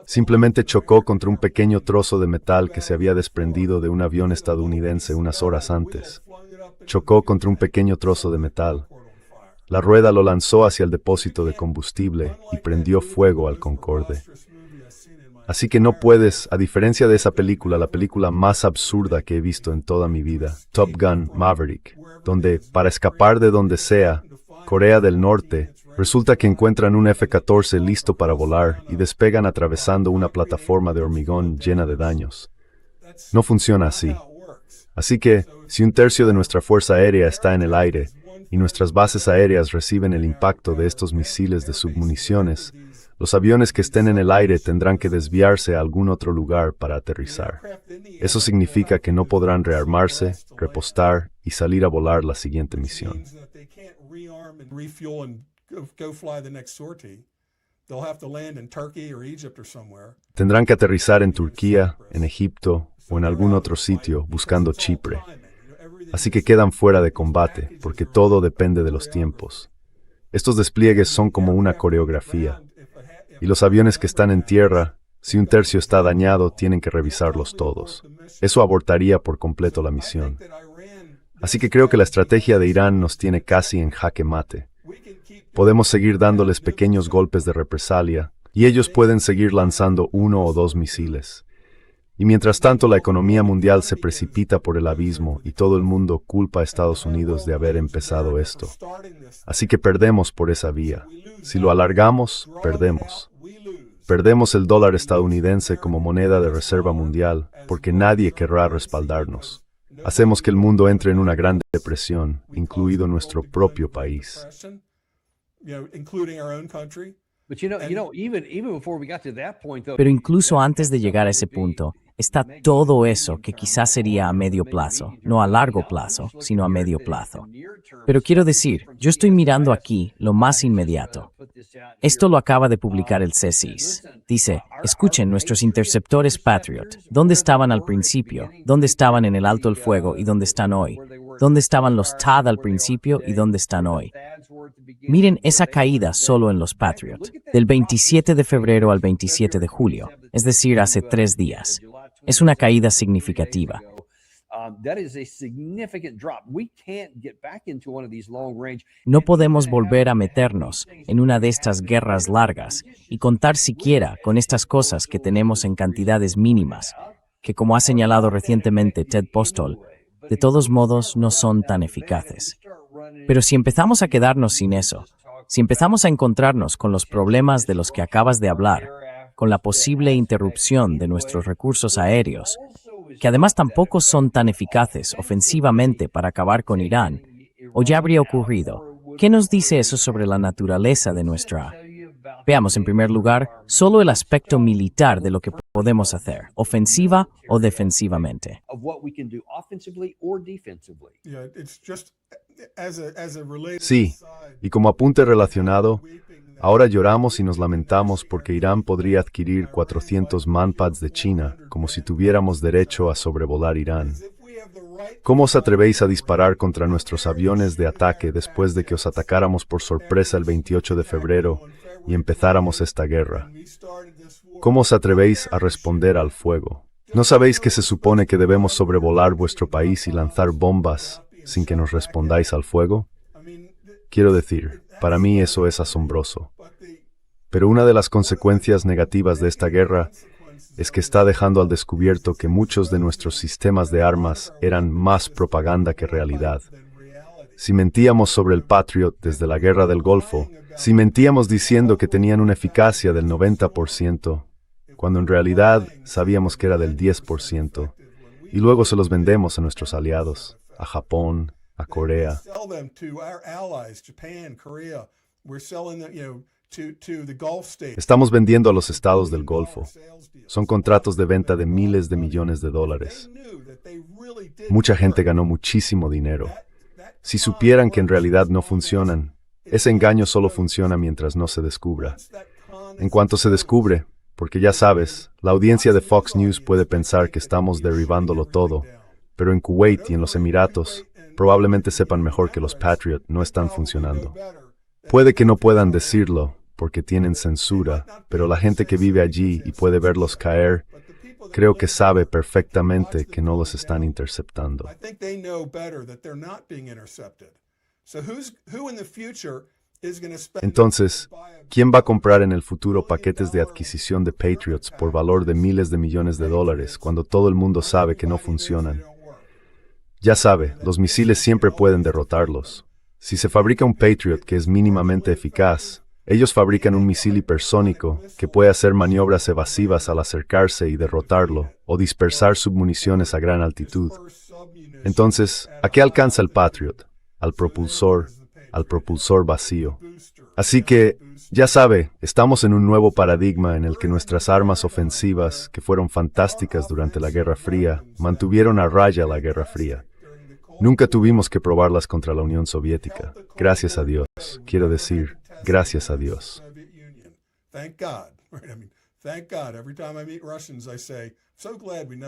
Simplemente chocó contra un pequeño trozo de metal que se había desprendido de un avión estadounidense unas horas antes. Chocó contra un pequeño trozo de metal. La rueda lo lanzó hacia el depósito de combustible y prendió fuego al Concorde. Así que no puedes, a diferencia de esa película, la película más absurda que he visto en toda mi vida, Top Gun Maverick, donde, para escapar de donde sea, Corea del Norte, resulta que encuentran un F-14 listo para volar y despegan atravesando una plataforma de hormigón llena de daños. No funciona así. Así que, si un tercio de nuestra fuerza aérea está en el aire y nuestras bases aéreas reciben el impacto de estos misiles de submuniciones, los aviones que estén en el aire tendrán que desviarse a algún otro lugar para aterrizar. Eso significa que no podrán rearmarse, repostar y salir a volar la siguiente misión. Tendrán que aterrizar en Turquía, en Egipto o en algún otro sitio buscando Chipre. Así que quedan fuera de combate, porque todo depende de los tiempos. Estos despliegues son como una coreografía. Y los aviones que están en tierra, si un tercio está dañado, tienen que revisarlos todos. Eso abortaría por completo la misión. Así que creo que la estrategia de Irán nos tiene casi en jaque mate. Podemos seguir dándoles pequeños golpes de represalia, y ellos pueden seguir lanzando 1 o 2 misiles. Y mientras tanto la economía mundial se precipita por el abismo y todo el mundo culpa a Estados Unidos de haber empezado esto. Así que perdemos por esa vía. Si lo alargamos, perdemos. Perdemos el dólar estadounidense como moneda de reserva mundial, porque nadie querrá respaldarnos. Hacemos que el mundo entre en una gran depresión, incluido nuestro propio país. Pero incluso antes de llegar a ese punto, está todo eso que quizás sería a medio plazo, no a largo plazo, sino a medio plazo. Pero quiero decir, yo estoy mirando aquí lo más inmediato. Esto lo acaba de publicar el CSIS. Dice, escuchen nuestros interceptores Patriot. ¿Dónde estaban al principio? ¿Dónde estaban en el alto el fuego? ¿Y dónde están hoy? ¿Dónde estaban los THAAD al principio? ¿Y dónde están hoy? Miren esa caída solo en los Patriot, del 27 de febrero al 27 de julio, es decir, hace 3 días. Es una caída significativa. No podemos volver a meternos en una de estas guerras largas y contar siquiera con estas cosas que tenemos en cantidades mínimas, que como ha señalado recientemente Ted Postol, de todos modos no son tan eficaces. Pero si empezamos a quedarnos sin eso, si empezamos a encontrarnos con los problemas de los que acabas de hablar, con la posible interrupción de nuestros recursos aéreos, que además tampoco son tan eficaces ofensivamente para acabar con Irán, o ya habría ocurrido, ¿qué nos dice eso sobre la naturaleza de nuestra? Veamos en primer lugar solo el aspecto militar de lo que podemos hacer, ofensiva o defensivamente. Sí, y como apunte relacionado, ahora lloramos y nos lamentamos porque Irán podría adquirir 400 manpads de China, como si tuviéramos derecho a sobrevolar Irán. ¿Cómo os atrevéis a disparar contra nuestros aviones de ataque después de que os atacáramos por sorpresa el 28 de febrero y empezáramos esta guerra? ¿Cómo os atrevéis a responder al fuego? ¿No sabéis que se supone que debemos sobrevolar vuestro país y lanzar bombas sin que nos respondáis al fuego? Quiero decir, para mí eso es asombroso. Pero una de las consecuencias negativas de esta guerra es que está dejando al descubierto que muchos de nuestros sistemas de armas eran más propaganda que realidad. Si mentíamos sobre el Patriot desde la Guerra del Golfo, si mentíamos diciendo que tenían una eficacia del 90%, cuando en realidad sabíamos que era del 10%, y luego se los vendemos a nuestros aliados, a Japón, a Corea. Estamos vendiendo a los estados del Golfo. Son contratos de venta de miles de millones de dólares. Mucha gente ganó muchísimo dinero. Si supieran que en realidad no funcionan, ese engaño solo funciona mientras no se descubra. En cuanto se descubre, porque ya sabes, la audiencia de Fox News puede pensar que estamos derribándolo todo, pero en Kuwait y en los Emiratos probablemente sepan mejor que los Patriot no están funcionando. Puede que no puedan decirlo, porque tienen censura, pero la gente que vive allí y puede verlos caer, creo que sabe perfectamente que no los están interceptando. Entonces, ¿quién va a comprar en el futuro paquetes de adquisición de Patriots por valor de miles de millones de dólares cuando todo el mundo sabe que no funcionan? Ya sabe, los misiles siempre pueden derrotarlos. Si se fabrica un Patriot que es mínimamente eficaz, ellos fabrican un misil hipersónico que puede hacer maniobras evasivas al acercarse y derrotarlo, o dispersar submuniciones a gran altitud. Entonces, ¿a qué alcanza el Patriot? Al propulsor vacío. Así que, ya sabe, estamos en un nuevo paradigma en el que nuestras armas ofensivas, que fueron fantásticas durante la Guerra Fría, mantuvieron a raya la Guerra Fría. Nunca tuvimos que probarlas contra la Unión Soviética. Gracias a Dios. Quiero decir, gracias a Dios.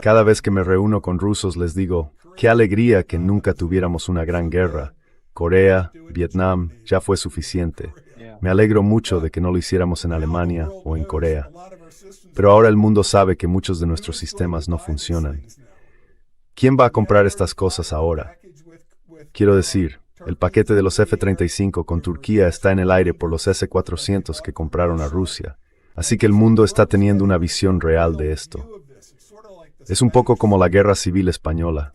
Cada vez que me reúno con rusos les digo, qué alegría que nunca tuviéramos una gran guerra. Corea, Vietnam, ya fue suficiente. Me alegro mucho de que no lo hiciéramos en Alemania o en Corea. Pero ahora el mundo sabe que muchos de nuestros sistemas no funcionan. ¿Quién va a comprar estas cosas ahora? Quiero decir, el paquete de los F-35 con Turquía está en el aire por los S-400 que compraron a Rusia. Así que el mundo está teniendo una visión real de esto. Es un poco como la Guerra Civil Española.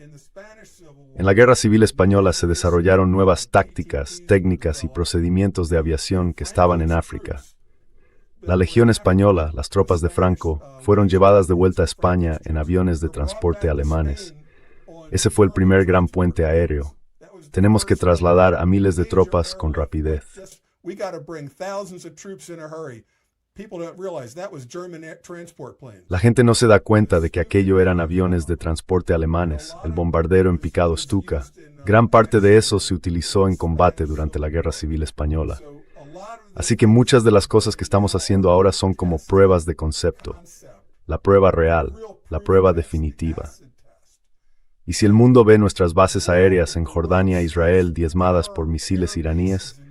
En la Guerra Civil Española se desarrollaron nuevas tácticas, técnicas y procedimientos de aviación que estaban en África. La Legión Española, las tropas de Franco, fueron llevadas de vuelta a España en aviones de transporte alemanes. Ese fue el primer gran puente aéreo. Tenemos que trasladar a miles de tropas con rapidez. La gente no se da cuenta de que aquello eran aviones de transporte alemanes, el bombardero en picado Stuka. Gran parte de eso se utilizó en combate durante la Guerra Civil Española. Así que muchas de las cosas que estamos haciendo ahora son como pruebas de concepto. La prueba real, la prueba definitiva. Y si el mundo ve nuestras bases aéreas en Jordania e Israel diezmadas por misiles iraníes,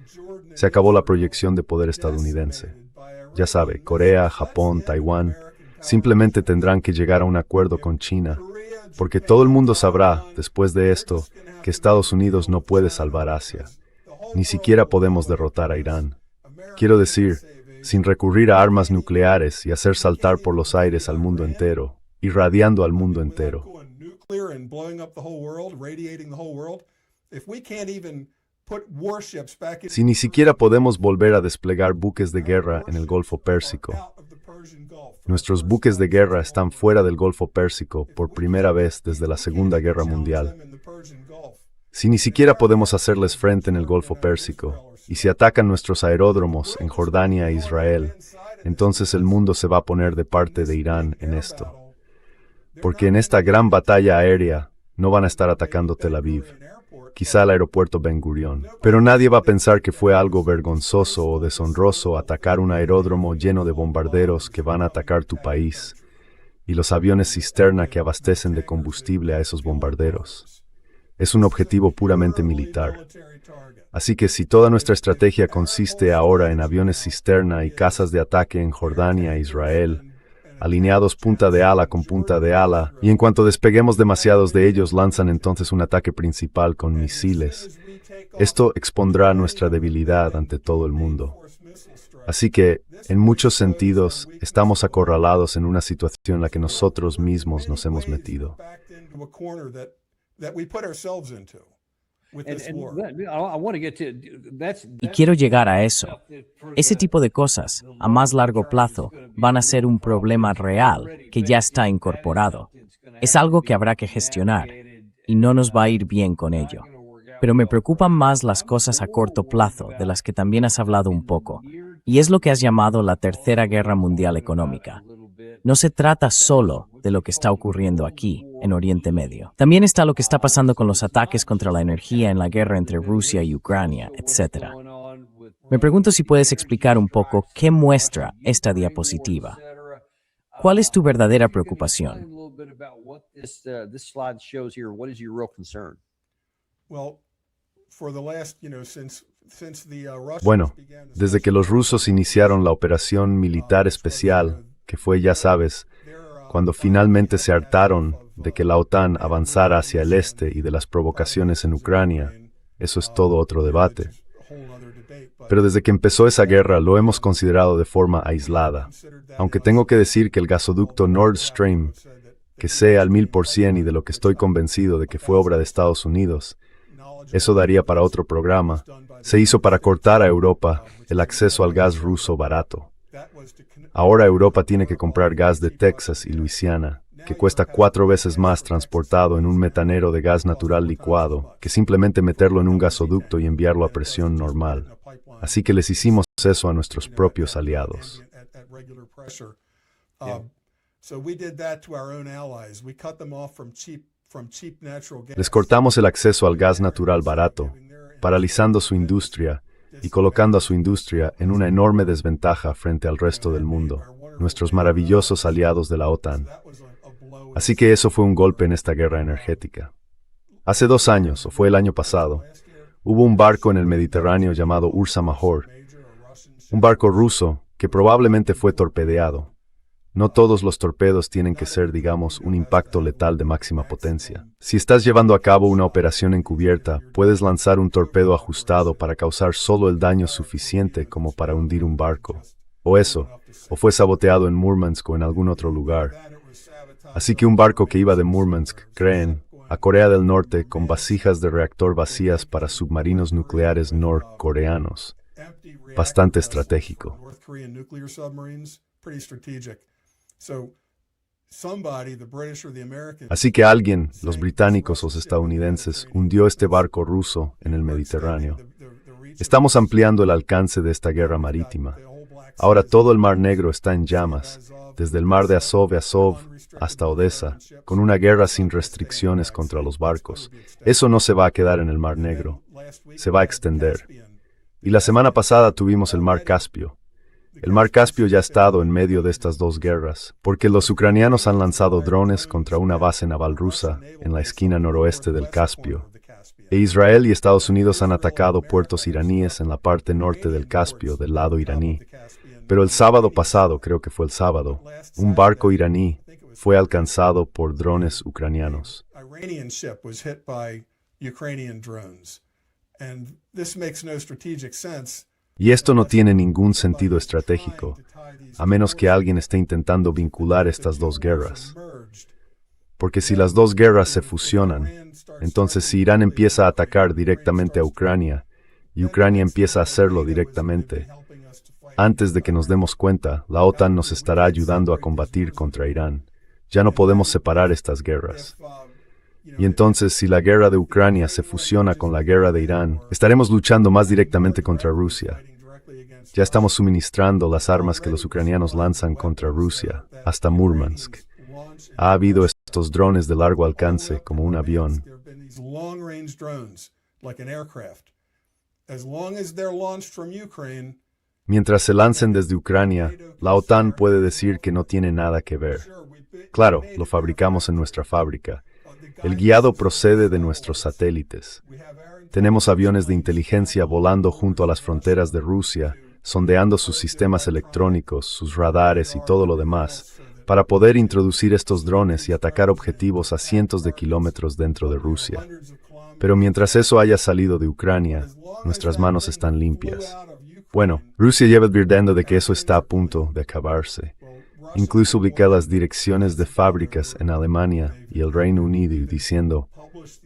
se acabó la proyección de poder estadounidense. Ya sabe, Corea, Japón, Taiwán, simplemente tendrán que llegar a un acuerdo con China, porque todo el mundo sabrá, después de esto, que Estados Unidos no puede salvar Asia. Ni siquiera podemos derrotar a Irán. Quiero decir, sin recurrir a armas nucleares y hacer saltar por los aires al mundo entero, irradiando al mundo entero. Si ni siquiera podemos volver a desplegar buques de guerra en el Golfo Pérsico. Nuestros buques de guerra están fuera del Golfo Pérsico por primera vez desde la Segunda Guerra Mundial. Si ni siquiera podemos hacerles frente en el Golfo Pérsico, y si atacan nuestros aeródromos en Jordania e Israel, entonces el mundo se va a poner de parte de Irán en esto. Porque en esta gran batalla aérea no van a estar atacando Tel Aviv, quizá el aeropuerto Ben Gurión. Pero nadie va a pensar que fue algo vergonzoso o deshonroso atacar un aeródromo lleno de bombarderos que van a atacar tu país, y los aviones cisterna que abastecen de combustible a esos bombarderos. Es un objetivo puramente militar. Así que si toda nuestra estrategia consiste ahora en aviones cisterna y cazas de ataque en Jordania e Israel, alineados punta de ala con punta de ala, y en cuanto despeguemos demasiados de ellos lanzan entonces un ataque principal con misiles. Esto expondrá nuestra debilidad ante todo el mundo. Así que, en muchos sentidos, estamos acorralados en una situación en la que nosotros mismos nos hemos metido. Y quiero llegar a eso. Ese tipo de cosas, a más largo plazo, van a ser un problema real que ya está incorporado. Es algo que habrá que gestionar, y no nos va a ir bien con ello. Pero me preocupan más las cosas a corto plazo, de las que también has hablado un poco, y es lo que has llamado la Tercera Guerra Mundial Económica. No se trata solo de lo que está ocurriendo aquí, en Oriente Medio. También está lo que está pasando con los ataques contra la energía en la guerra entre Rusia y Ucrania, etc. Me pregunto si puedes explicar un poco qué muestra esta diapositiva. ¿Cuál es tu verdadera preocupación? Bueno, desde que los rusos iniciaron la operación militar especial, que fue, ya sabes, cuando finalmente se hartaron de que la OTAN avanzara hacia el este y de las provocaciones en Ucrania, eso es todo otro debate. Pero desde que empezó esa guerra lo hemos considerado de forma aislada, aunque tengo que decir que el gasoducto Nord Stream, que sé al 1000% y de lo que estoy convencido de que fue obra de Estados Unidos, eso daría para otro programa, se hizo para cortar a Europa el acceso al gas ruso barato. Ahora Europa tiene que comprar gas de Texas y Luisiana, que cuesta 4 veces más transportado en un metanero de gas natural licuado que simplemente meterlo en un gasoducto y enviarlo a presión normal. Así que les hicimos eso a nuestros propios aliados. Les cortamos el acceso al gas natural barato, paralizando su industria y colocando a su industria en una enorme desventaja frente al resto del mundo, nuestros maravillosos aliados de la OTAN. Así que eso fue un golpe en esta guerra energética. Hace 2 años, o fue el año pasado, hubo un barco en el Mediterráneo llamado Ursa Major, un barco ruso que probablemente fue torpedeado. No todos los torpedos tienen que ser, digamos, un impacto letal de máxima potencia. Si estás llevando a cabo una operación encubierta, puedes lanzar un torpedo ajustado para causar solo el daño suficiente como para hundir un barco. O eso, o fue saboteado en Murmansk o en algún otro lugar. Así que un barco que iba de Murmansk, creen, a Corea del Norte con vasijas de reactor vacías para submarinos nucleares norcoreanos. Bastante estratégico. Así que alguien, los británicos o los estadounidenses, hundió este barco ruso en el Mediterráneo. Estamos ampliando el alcance de esta guerra marítima. Ahora todo el Mar Negro está en llamas, desde el mar de Azov hasta Odessa, con una guerra sin restricciones contra los barcos. Eso no se va a quedar en el Mar Negro, se va a extender. Y la semana pasada tuvimos el Mar Caspio. El Mar Caspio ya ha estado en medio de estas 2 guerras, porque los ucranianos han lanzado drones contra una base naval rusa en la esquina noroeste del Caspio. E Israel y Estados Unidos han atacado puertos iraníes en la parte norte del Caspio, del lado iraní. Pero el sábado pasado, creo que fue el sábado, un barco iraní fue alcanzado por drones ucranianos. Y esto no tiene ningún sentido estratégico, a menos que alguien esté intentando vincular estas 2 guerras. Porque si las 2 guerras se fusionan, entonces si Irán empieza a atacar directamente a Ucrania, y Ucrania empieza a hacerlo directamente, antes de que nos demos cuenta, la OTAN nos estará ayudando a combatir contra Irán. Ya no podemos separar estas guerras. Y entonces, si la guerra de Ucrania se fusiona con la guerra de Irán, estaremos luchando más directamente contra Rusia. Ya estamos suministrando las armas que los ucranianos lanzan contra Rusia, hasta Murmansk. Ha habido estos drones de largo alcance, como un avión. Mientras se lancen desde Ucrania, la OTAN puede decir que no tiene nada que ver. Claro, lo fabricamos en nuestra fábrica. El guiado procede de nuestros satélites. Tenemos aviones de inteligencia volando junto a las fronteras de Rusia, sondeando sus sistemas electrónicos, sus radares y todo lo demás, para poder introducir estos drones y atacar objetivos a cientos de kilómetros dentro de Rusia. Pero mientras eso haya salido de Ucrania, nuestras manos están limpias. Bueno, Rusia lleva advirtiendo de que eso está a punto de acabarse. Incluso ubica las direcciones de fábricas en Alemania y el Reino Unido diciendo,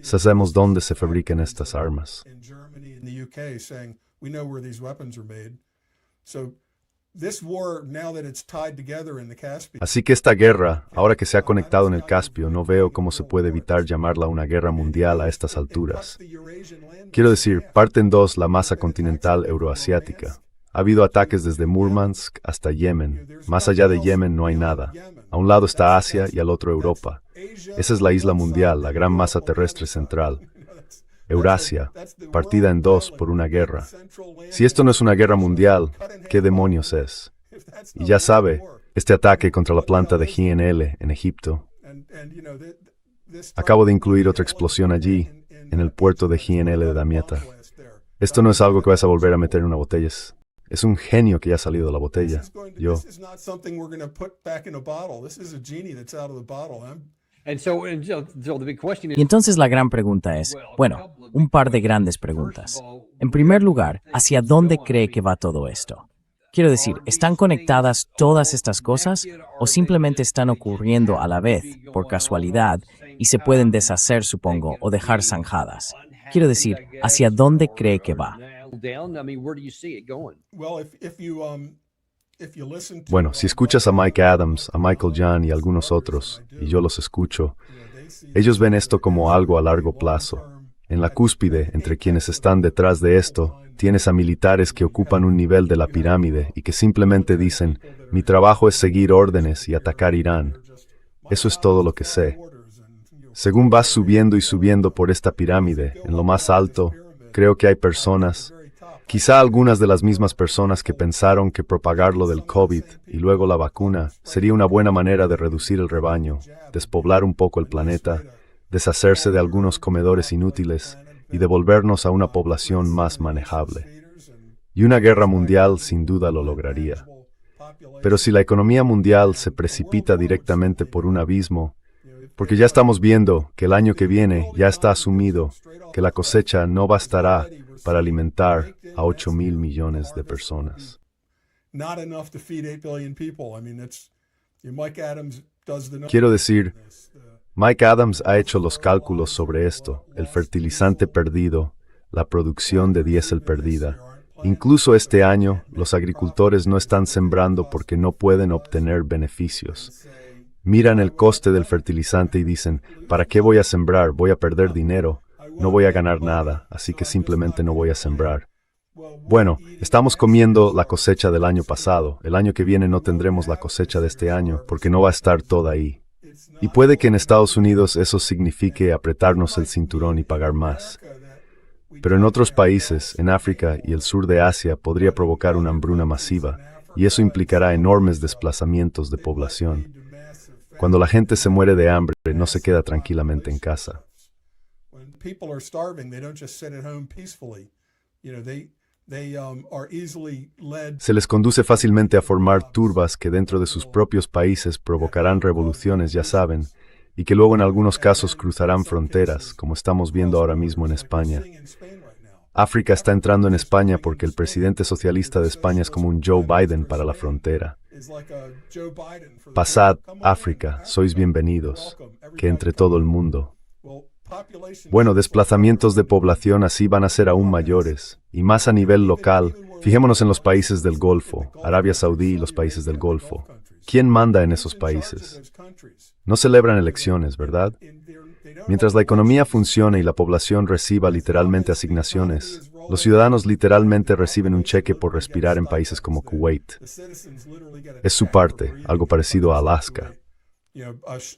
sabemos dónde se fabrican estas armas. In Germany and the UK saying, we know where these weapons are made. So this war, now that it's tied together in the Caspian, Así que esta guerra, ahora que se ha conectado en el Caspio, no veo cómo se puede evitar llamarla una guerra mundial a estas alturas. Quiero decir, parte en dos la masa continental euroasiática. Ha habido ataques desde Murmansk hasta Yemen. Más allá de Yemen no hay nada. A un lado está Asia y al otro Europa. Esa es la isla mundial, la gran masa terrestre central. Eurasia, partida en dos por una guerra. Si esto no es una guerra mundial, ¿qué demonios es? Y ya sabe, este ataque contra la planta de GNL en Egipto. Acabo de incluir otra explosión allí, en el puerto de GNL de Damietta. Esto no es algo que vas a volver a meter en una botella. Es un genio que ya ha salido de la botella. Yo. This is not something we're going to put back in a bottle. This is a genie that's out of the bottle. So the big question is, Y entonces la gran pregunta es, bueno, un par de grandes preguntas. En primer lugar, ¿hacia dónde cree que va todo esto? Quiero decir, ¿están conectadas todas estas cosas o simplemente están ocurriendo a la vez, por casualidad, y se pueden deshacer, supongo, o dejar zanjadas? Quiero decir, ¿hacia dónde cree que va? down, I mean, where do you see it going? Well, if you listen to, Bueno, si escuchas a Mike Adams, a Michael Jahn y algunos otros, y yo los escucho, ellos ven esto como algo a largo plazo. En la cúspide, entre quienes están detrás de esto, tienes a militares que ocupan un nivel de la pirámide y que simplemente dicen, mi trabajo es seguir órdenes y atacar Irán. Eso es todo lo que sé. Según vas subiendo y subiendo por esta pirámide, en lo más alto, creo que hay personas, quizá algunas de las mismas personas que pensaron que propagar lo del COVID y luego la vacuna sería una buena manera de reducir el rebaño, despoblar un poco el planeta, deshacerse de algunos comedores inútiles y devolvernos a una población más manejable. Y una guerra mundial sin duda lo lograría. Pero si la economía mundial se precipita directamente por un abismo, porque ya estamos viendo que el año que viene ya está asumido que la cosecha no bastará para alimentar a 8,000 millones de personas. not enough to feed 8 billion people. I mean, Mike Adams does the Quiero decir, Mike Adams ha hecho los cálculos sobre esto, el fertilizante perdido, la producción de diésel perdida. Incluso este año, los agricultores no están sembrando porque no pueden obtener beneficios. Miran el coste del fertilizante y dicen, ¿para qué voy a sembrar? Voy a perder dinero, no voy a ganar nada, así que simplemente no voy a sembrar. Bueno, estamos comiendo la cosecha del año pasado. El año que viene no tendremos la cosecha de este año porque no va a estar toda ahí. Y puede que en Estados Unidos eso signifique apretarnos el cinturón y pagar más. Pero en otros países, en África y el sur de Asia, podría provocar una hambruna masiva, y eso implicará enormes desplazamientos de población. Cuando la gente se muere de hambre, no se queda tranquilamente en casa. when people are starving, they don't just sit at home peacefully. They are easily led. Se les conduce fácilmente a formar turbas que dentro de sus propios países provocarán revoluciones, ya saben, y que luego en algunos casos cruzarán fronteras, como estamos viendo ahora mismo en España. África está entrando en España porque el presidente socialista de España es como un Joe Biden para la frontera. Pasad, África, sois bienvenidos, que entre todo el mundo. Bueno, desplazamientos de población así van a ser aún mayores, y más a nivel local. Fijémonos en los países del Golfo, Arabia Saudí y los países del Golfo. ¿Quién manda en esos países? No celebran elecciones, ¿verdad? Mientras la economía funcione y la población reciba literalmente asignaciones, los ciudadanos literalmente reciben un cheque por respirar en países como Kuwait. Es su parte, algo parecido a Alaska.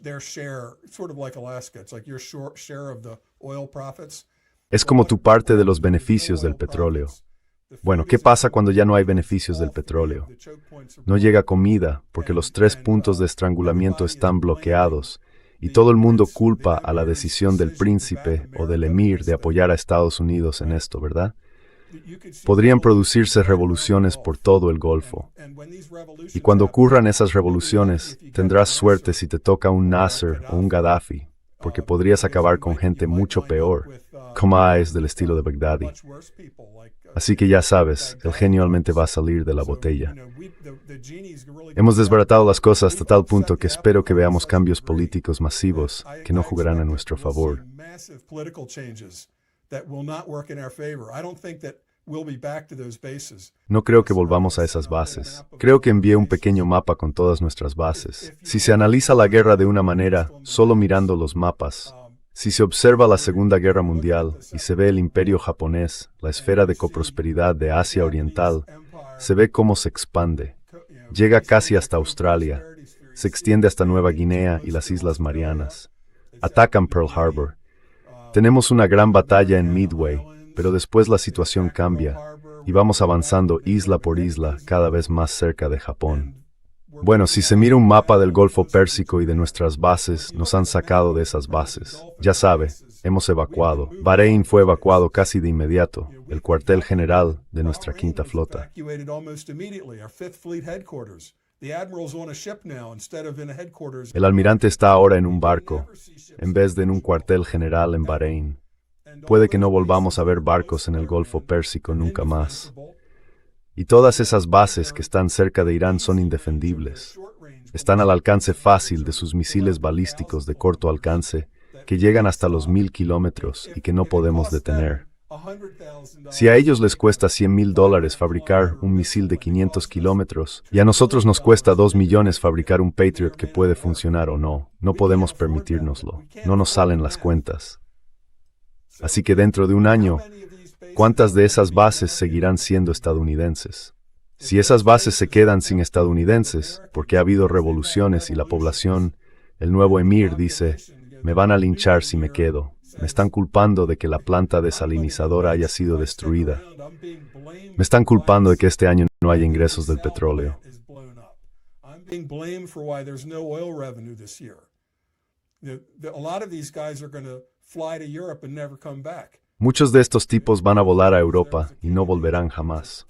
Their share, sort of like Alaska. It's like your share of the oil profits. Es como tu parte de los beneficios del petróleo. Bueno, ¿qué pasa cuando ya no hay beneficios del petróleo? No llega comida porque los 3 puntos de estrangulamiento están bloqueados y todo el mundo culpa a la decisión del príncipe o del emir de apoyar a Estados Unidos en esto, ¿verdad? Podrían producirse revoluciones por todo el Golfo. Y cuando ocurran esas revoluciones, tendrás suerte si te toca un Nasser o un Gaddafi, porque podrías acabar con gente mucho peor, como es del estilo de Baghdadi. Así que ya sabes, el genio realmente va a salir de la botella. Hemos desbaratado las cosas hasta tal punto que espero que veamos cambios políticos masivos que no jugarán a nuestro favor. No creo que volvamos a esas bases. Creo que envié un pequeño mapa con todas nuestras bases. Si se analiza la guerra de una manera, solo mirando los mapas, si se observa la Segunda Guerra Mundial y se ve el imperio japonés, la esfera de coprosperidad de Asia Oriental, se ve cómo se expande. Llega casi hasta Australia, se extiende hasta Nueva Guinea y las Islas Marianas. Atacan Pearl Harbor. Tenemos una gran batalla en Midway, pero después la situación cambia y vamos avanzando isla por isla cada vez más cerca de Japón. Bueno, si se mira un mapa del Golfo Pérsico y de nuestras bases, nos han sacado de esas bases. Ya sabe, hemos evacuado. Bahrein fue evacuado casi de inmediato, el cuartel general de nuestra quinta flota. El almirante está ahora en un barco, en vez de en un cuartel general en Bahrein. Puede que no volvamos a ver barcos en el Golfo Pérsico nunca más. Y todas esas bases que están cerca de Irán son indefendibles. Están al alcance fácil de sus misiles balísticos de corto alcance, que llegan hasta los 1000 kilómetros y que no podemos detener. Si a ellos les cuesta $100,000 fabricar un misil de 500 kilómetros, y a nosotros nos cuesta 2 millones fabricar un Patriot que puede funcionar o no, no podemos permitírnoslo. No nos salen las cuentas. Así que dentro de un año, ¿cuántas de esas bases seguirán siendo estadounidenses? Si esas bases se quedan sin estadounidenses, porque ha habido revoluciones y la población, el nuevo emir dice, me van a linchar si me quedo. Me están culpando de que la planta desalinizadora haya sido destruida. Me están culpando de que este año no haya ingresos del petróleo. Muchos de estos tipos van a volar a Europa y no volverán jamás.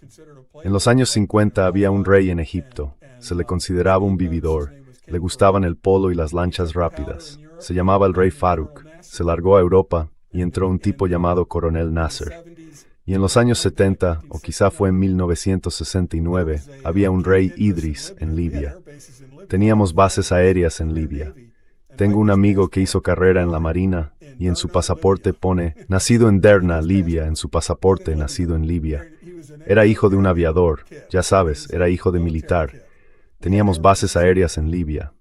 En los años 50 había un rey en Egipto. Se le consideraba un vividor. Le gustaban el polo y las lanchas rápidas. Se llamaba el rey Farouk. Se largó a Europa y entró un tipo llamado Coronel Nasser. Y en los años 70, o quizá fue en 1969, había un rey Idris en Libia. Teníamos bases aéreas en Libia. Tengo un amigo que hizo carrera en la Marina y en su pasaporte pone nacido en Derna, Libia, en su pasaporte nacido en Libia. Era hijo de un aviador, ya sabes, era hijo de militar. Teníamos bases aéreas en Libia.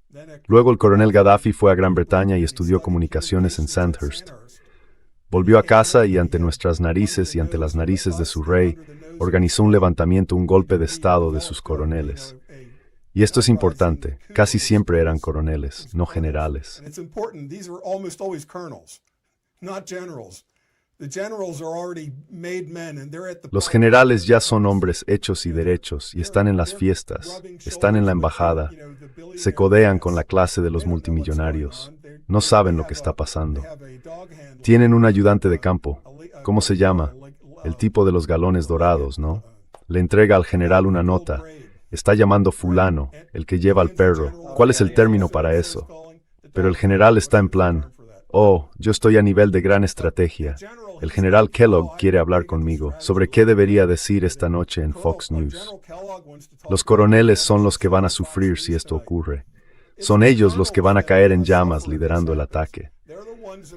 Luego el coronel Gaddafi fue a Gran Bretaña y estudió comunicaciones en Sandhurst. Volvió a casa y ante nuestras narices y ante las narices de su rey, organizó un levantamiento, un golpe de estado de sus coroneles. Y esto es importante, casi siempre eran coroneles, no generales. Los generales ya son hombres hechos y derechos y están en las fiestas, están en la embajada, se codean con la clase de los multimillonarios, no saben lo que está pasando. Tienen un ayudante de campo, ¿cómo se llama? El tipo de los galones dorados, ¿no? Le entrega al general una nota, está llamando fulano, el que lleva al perro, ¿cuál es el término para eso? Pero el general está en plan, oh, yo estoy a nivel de gran estrategia. El general Kellogg quiere hablar conmigo sobre qué debería decir esta noche en Fox News. Los coroneles son los que van a sufrir si esto ocurre. Son ellos los que van a caer en llamas liderando el ataque.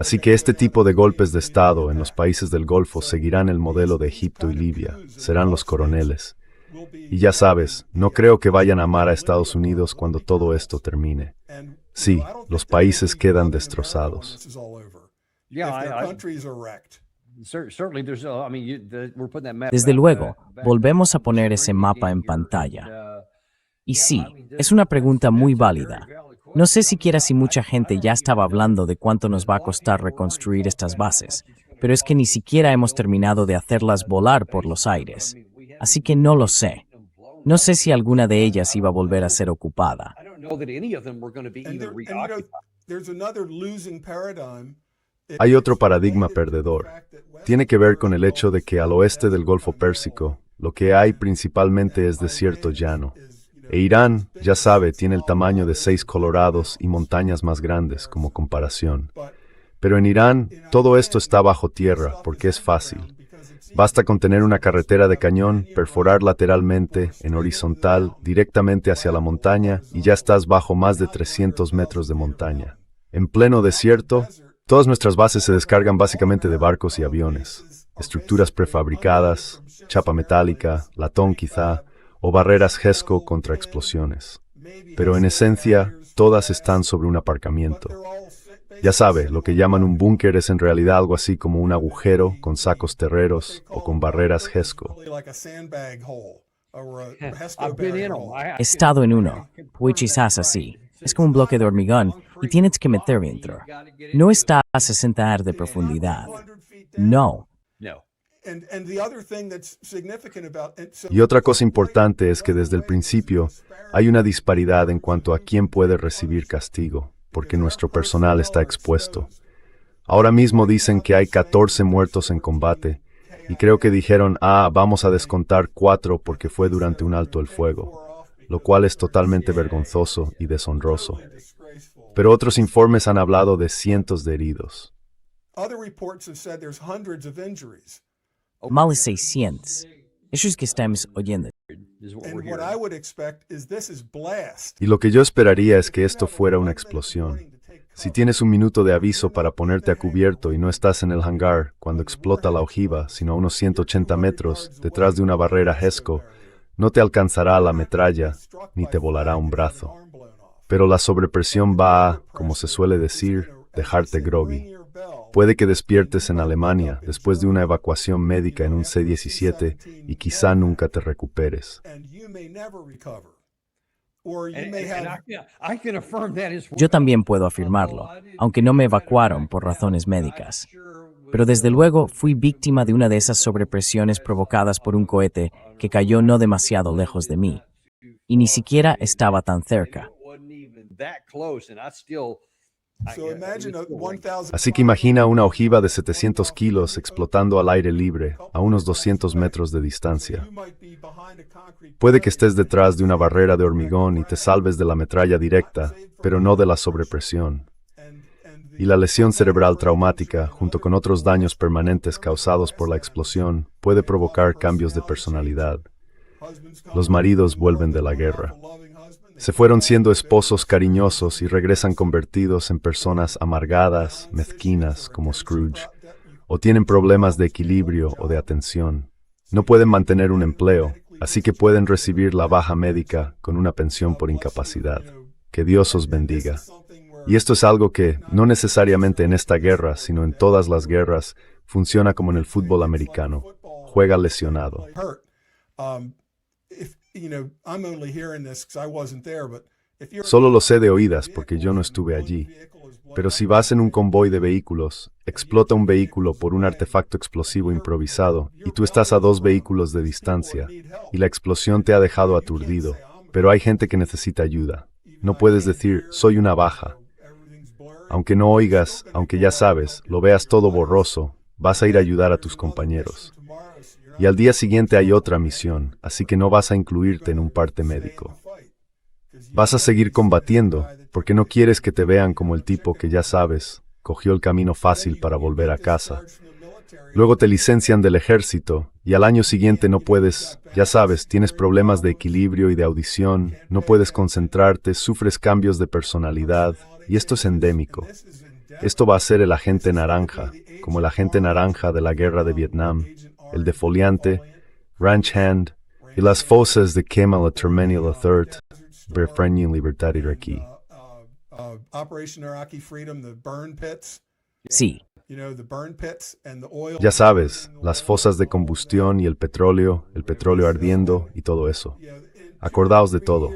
Así que este tipo de golpes de Estado en los países del Golfo seguirán el modelo de Egipto y Libia. Serán los coroneles. Y ya sabes, no creo que vayan a amar a Estados Unidos cuando todo esto termine. Sí, los países quedan destrozados. Desde luego, volvemos a poner ese mapa en pantalla. Y sí, es una pregunta muy válida. No sé siquiera si mucha gente ya estaba hablando de cuánto nos va a costar reconstruir estas bases, pero es que ni siquiera hemos terminado de hacerlas volar por los aires. Así que no lo sé. No sé si alguna de ellas iba a volver a ser ocupada. Hay otro paradigma perdedor. Tiene que ver con el hecho de que al oeste del Golfo Pérsico, lo que hay principalmente es desierto llano. E Irán, ya sabe, tiene el tamaño de 6 Colorados y montañas más grandes como comparación. Pero en Irán, todo esto está bajo tierra porque es fácil. Basta con tener una carretera de cañón, perforar lateralmente, en horizontal, directamente hacia la montaña, y ya estás bajo más de 300 metros de montaña. En pleno desierto, todas nuestras bases se descargan básicamente de barcos y aviones, estructuras prefabricadas, chapa metálica, latón quizá, o barreras GESCO contra explosiones. Pero en esencia, todas están sobre un aparcamiento. Ya sabe, lo que llaman un búnker es en realidad algo así como un agujero con sacos terreros o con barreras GESCO. I've been in 'em. He estado en uno, pues quizás así. Es como un bloque de hormigón y tienes que meter dentro. No está a 60 ar de profundidad. No. No. Y otra cosa importante es que desde el principio hay una disparidad en cuanto a quién puede recibir castigo, porque nuestro personal está expuesto. Ahora mismo dicen que hay 14 muertos en combate, y creo que dijeron, vamos a descontar 4 porque fue durante un alto el fuego, lo cual es totalmente vergonzoso y deshonroso. Pero otros informes han hablado de cientos de heridos. Más de 600. Eso es que estamos oyendo. Is what we're hearing. Y lo que yo esperaría es que esto fuera una explosión. Si tienes un minuto de aviso para ponerte a cubierto y no estás en el hangar cuando explota la ojiva, sino a unos 180 metros detrás de una barrera GESCO, no te alcanzará la metralla ni te volará un brazo. Pero la sobrepresión va a, como se suele decir, dejarte groggy. Puede que despiertes en Alemania después de una evacuación médica en un C-17 y quizá nunca te recuperes. I can affirm that as well. Yo también puedo afirmarlo, aunque no me evacuaron por razones médicas. Pero desde luego fui víctima de una de esas sobrepresiones provocadas por un cohete que cayó no demasiado lejos de mí, y ni siquiera estaba tan cerca. Wasn't even that close, and I still. Así que imagina una ojiva de 700 kilos explotando al aire libre a unos 200 metros de distancia. Puede que estés detrás de una barrera de hormigón y te salves de la metralla directa, pero no de la sobrepresión. Y la lesión cerebral traumática, junto con otros daños permanentes causados por la explosión, puede provocar cambios de personalidad. Los maridos vuelven de la guerra. Se fueron siendo esposos cariñosos y regresan convertidos en personas amargadas, mezquinas, como Scrooge, o tienen problemas de equilibrio o de atención. No pueden mantener un empleo, así que pueden recibir la baja médica con una pensión por incapacidad. Que Dios os bendiga. Y esto es algo que, no necesariamente en esta guerra, sino en todas las guerras, funciona como en el fútbol americano. Juega lesionado. Solo lo sé de oídas porque yo no estuve allí. Pero si vas en un convoy de vehículos, explota un vehículo por un artefacto explosivo improvisado y tú estás a 2 vehículos de distancia y la explosión te ha dejado aturdido, pero hay gente que necesita ayuda. No puedes decir, soy una baja. Aunque no oigas, aunque ya sabes, lo veas todo borroso, vas a ir a ayudar a tus compañeros. Y al día siguiente hay otra misión, así que no vas a incluirte en un parte médico. Vas a seguir combatiendo, porque no quieres que te vean como el tipo que ya sabes, cogió el camino fácil para volver a casa. Luego te licencian del ejército, y al año siguiente no puedes, ya sabes, tienes problemas de equilibrio y de audición, no puedes concentrarte, sufres cambios de personalidad, y esto es endémico. Esto va a ser el agente naranja, como el agente naranja de la guerra de Vietnam, el defoliante, ranch hand, y las fosas de Kemal Atermenil III, Befreiung Libertad Iraquí. Sí, Ya sabes, las fosas de combustión y el petróleo ardiendo y todo eso. Acordaos de todo.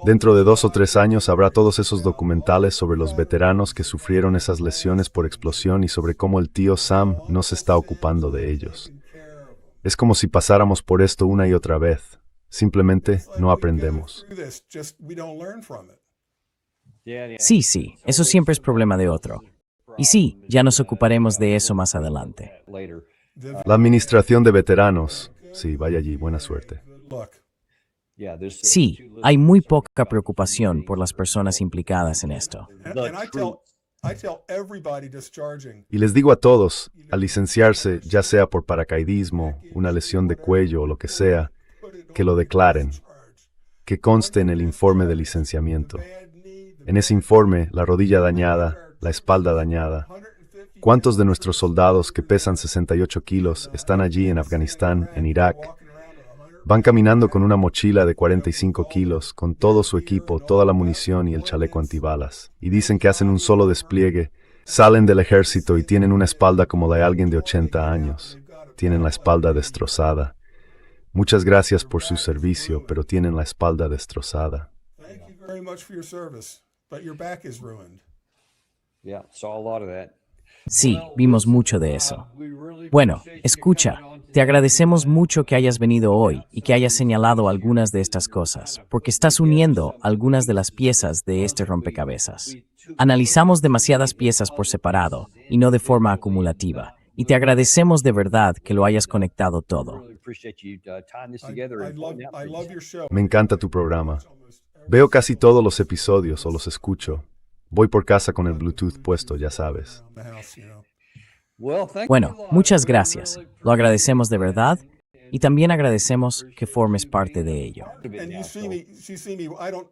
Dentro de 2 o 3 años habrá todos esos documentales sobre los veteranos que sufrieron esas lesiones por explosión y sobre cómo el tío Sam no se está ocupando de ellos. Es como si pasáramos por esto una y otra vez. Simplemente no aprendemos. sí, eso siempre es problema de otro. Y sí, ya nos ocuparemos de eso más adelante. La administración de veteranos. Sí, vaya allí, buena suerte. Sí, hay muy poca preocupación por las personas implicadas en esto. I tell everybody discharging, Y les digo a todos, al licenciarse, ya sea por paracaidismo, una lesión de cuello o lo que sea, que lo declaren, que conste en el informe de licenciamiento. En ese informe, la rodilla dañada, la espalda dañada. ¿Cuántos de nuestros soldados que pesan 68 kilos están allí en Afganistán, en Irak? Van caminando con una mochila de 45 kilos, con todo su equipo, toda la munición y el chaleco antibalas. Y dicen que hacen un solo despliegue, salen del ejército y tienen una espalda como la de alguien de 80 años. Tienen la espalda destrozada. Muchas gracias por su servicio, pero tienen la espalda destrozada. thank you very much for your service, but your back is ruined. Yeah, saw a lot of that. Sí, vimos mucho de eso. Bueno, escucha, te agradecemos mucho que hayas venido hoy y que hayas señalado algunas de estas cosas, porque estás uniendo algunas de las piezas de este rompecabezas. Analizamos demasiadas piezas por separado y no de forma acumulativa, y te agradecemos de verdad que lo hayas conectado todo. Really appreciate you tying this together and pointing out I things. love your show. Me encanta tu programa. Veo casi todos los episodios o los escucho. Voy por casa con el Bluetooth puesto, ya sabes. The house, you know. Well, thank you Bueno, a lot. muchas gracias. Lo agradecemos de verdad y también agradecemos que formes parte de ello. And you see me, I don't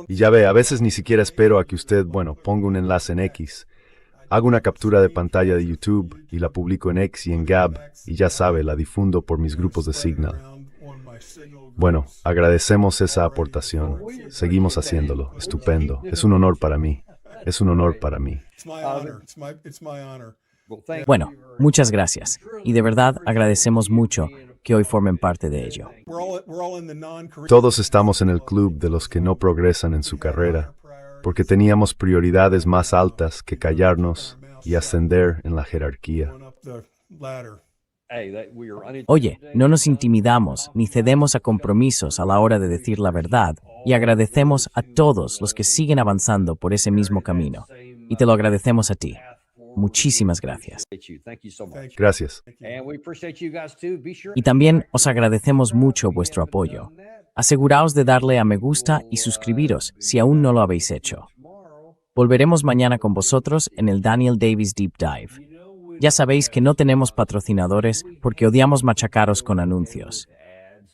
Y ya ve, a veces ni siquiera espero a que usted, ponga un enlace en X. Hago una captura de pantalla de YouTube y la publico en X y en Gab, y ya sabe, la difundo por mis grupos de Signal. around on my signal. Bueno, agradecemos esa aportación. Seguimos haciéndolo. Estupendo. Es un honor para mí. Es un honor para mí. It's my honor. It's my honor. Well, thank Bueno, muchas gracias. Y de verdad agradecemos mucho que hoy formen parte de ello. We're all in the non-career. Todos estamos en el club de los que no progresan en su carrera, porque teníamos prioridades más altas que callarnos y ascender en la jerarquía. Going up the ladder. Hey, we are Oye, no nos intimidamos ni cedemos a compromisos a la hora de decir la verdad y agradecemos a todos los que siguen avanzando por ese mismo camino. Y te lo agradecemos a ti. Muchísimas gracias. you. Thank you so much. Gracias. And we appreciate you guys too. Be sure Y también os agradecemos mucho vuestro apoyo. Aseguraos de darle a me gusta y suscribiros si aún no lo habéis hecho. Volveremos mañana con vosotros en el Daniel Davis Deep Dive. Ya sabéis que no tenemos patrocinadores porque odiamos machacaros con anuncios.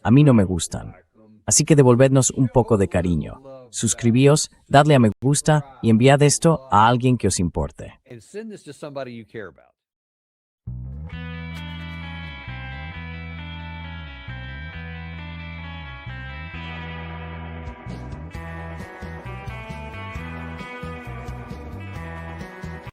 A mí no me gustan. Así que devolvednos un poco de cariño. Suscribíos, dadle a me gusta y enviad esto a alguien que os importe. and send this to somebody you care about.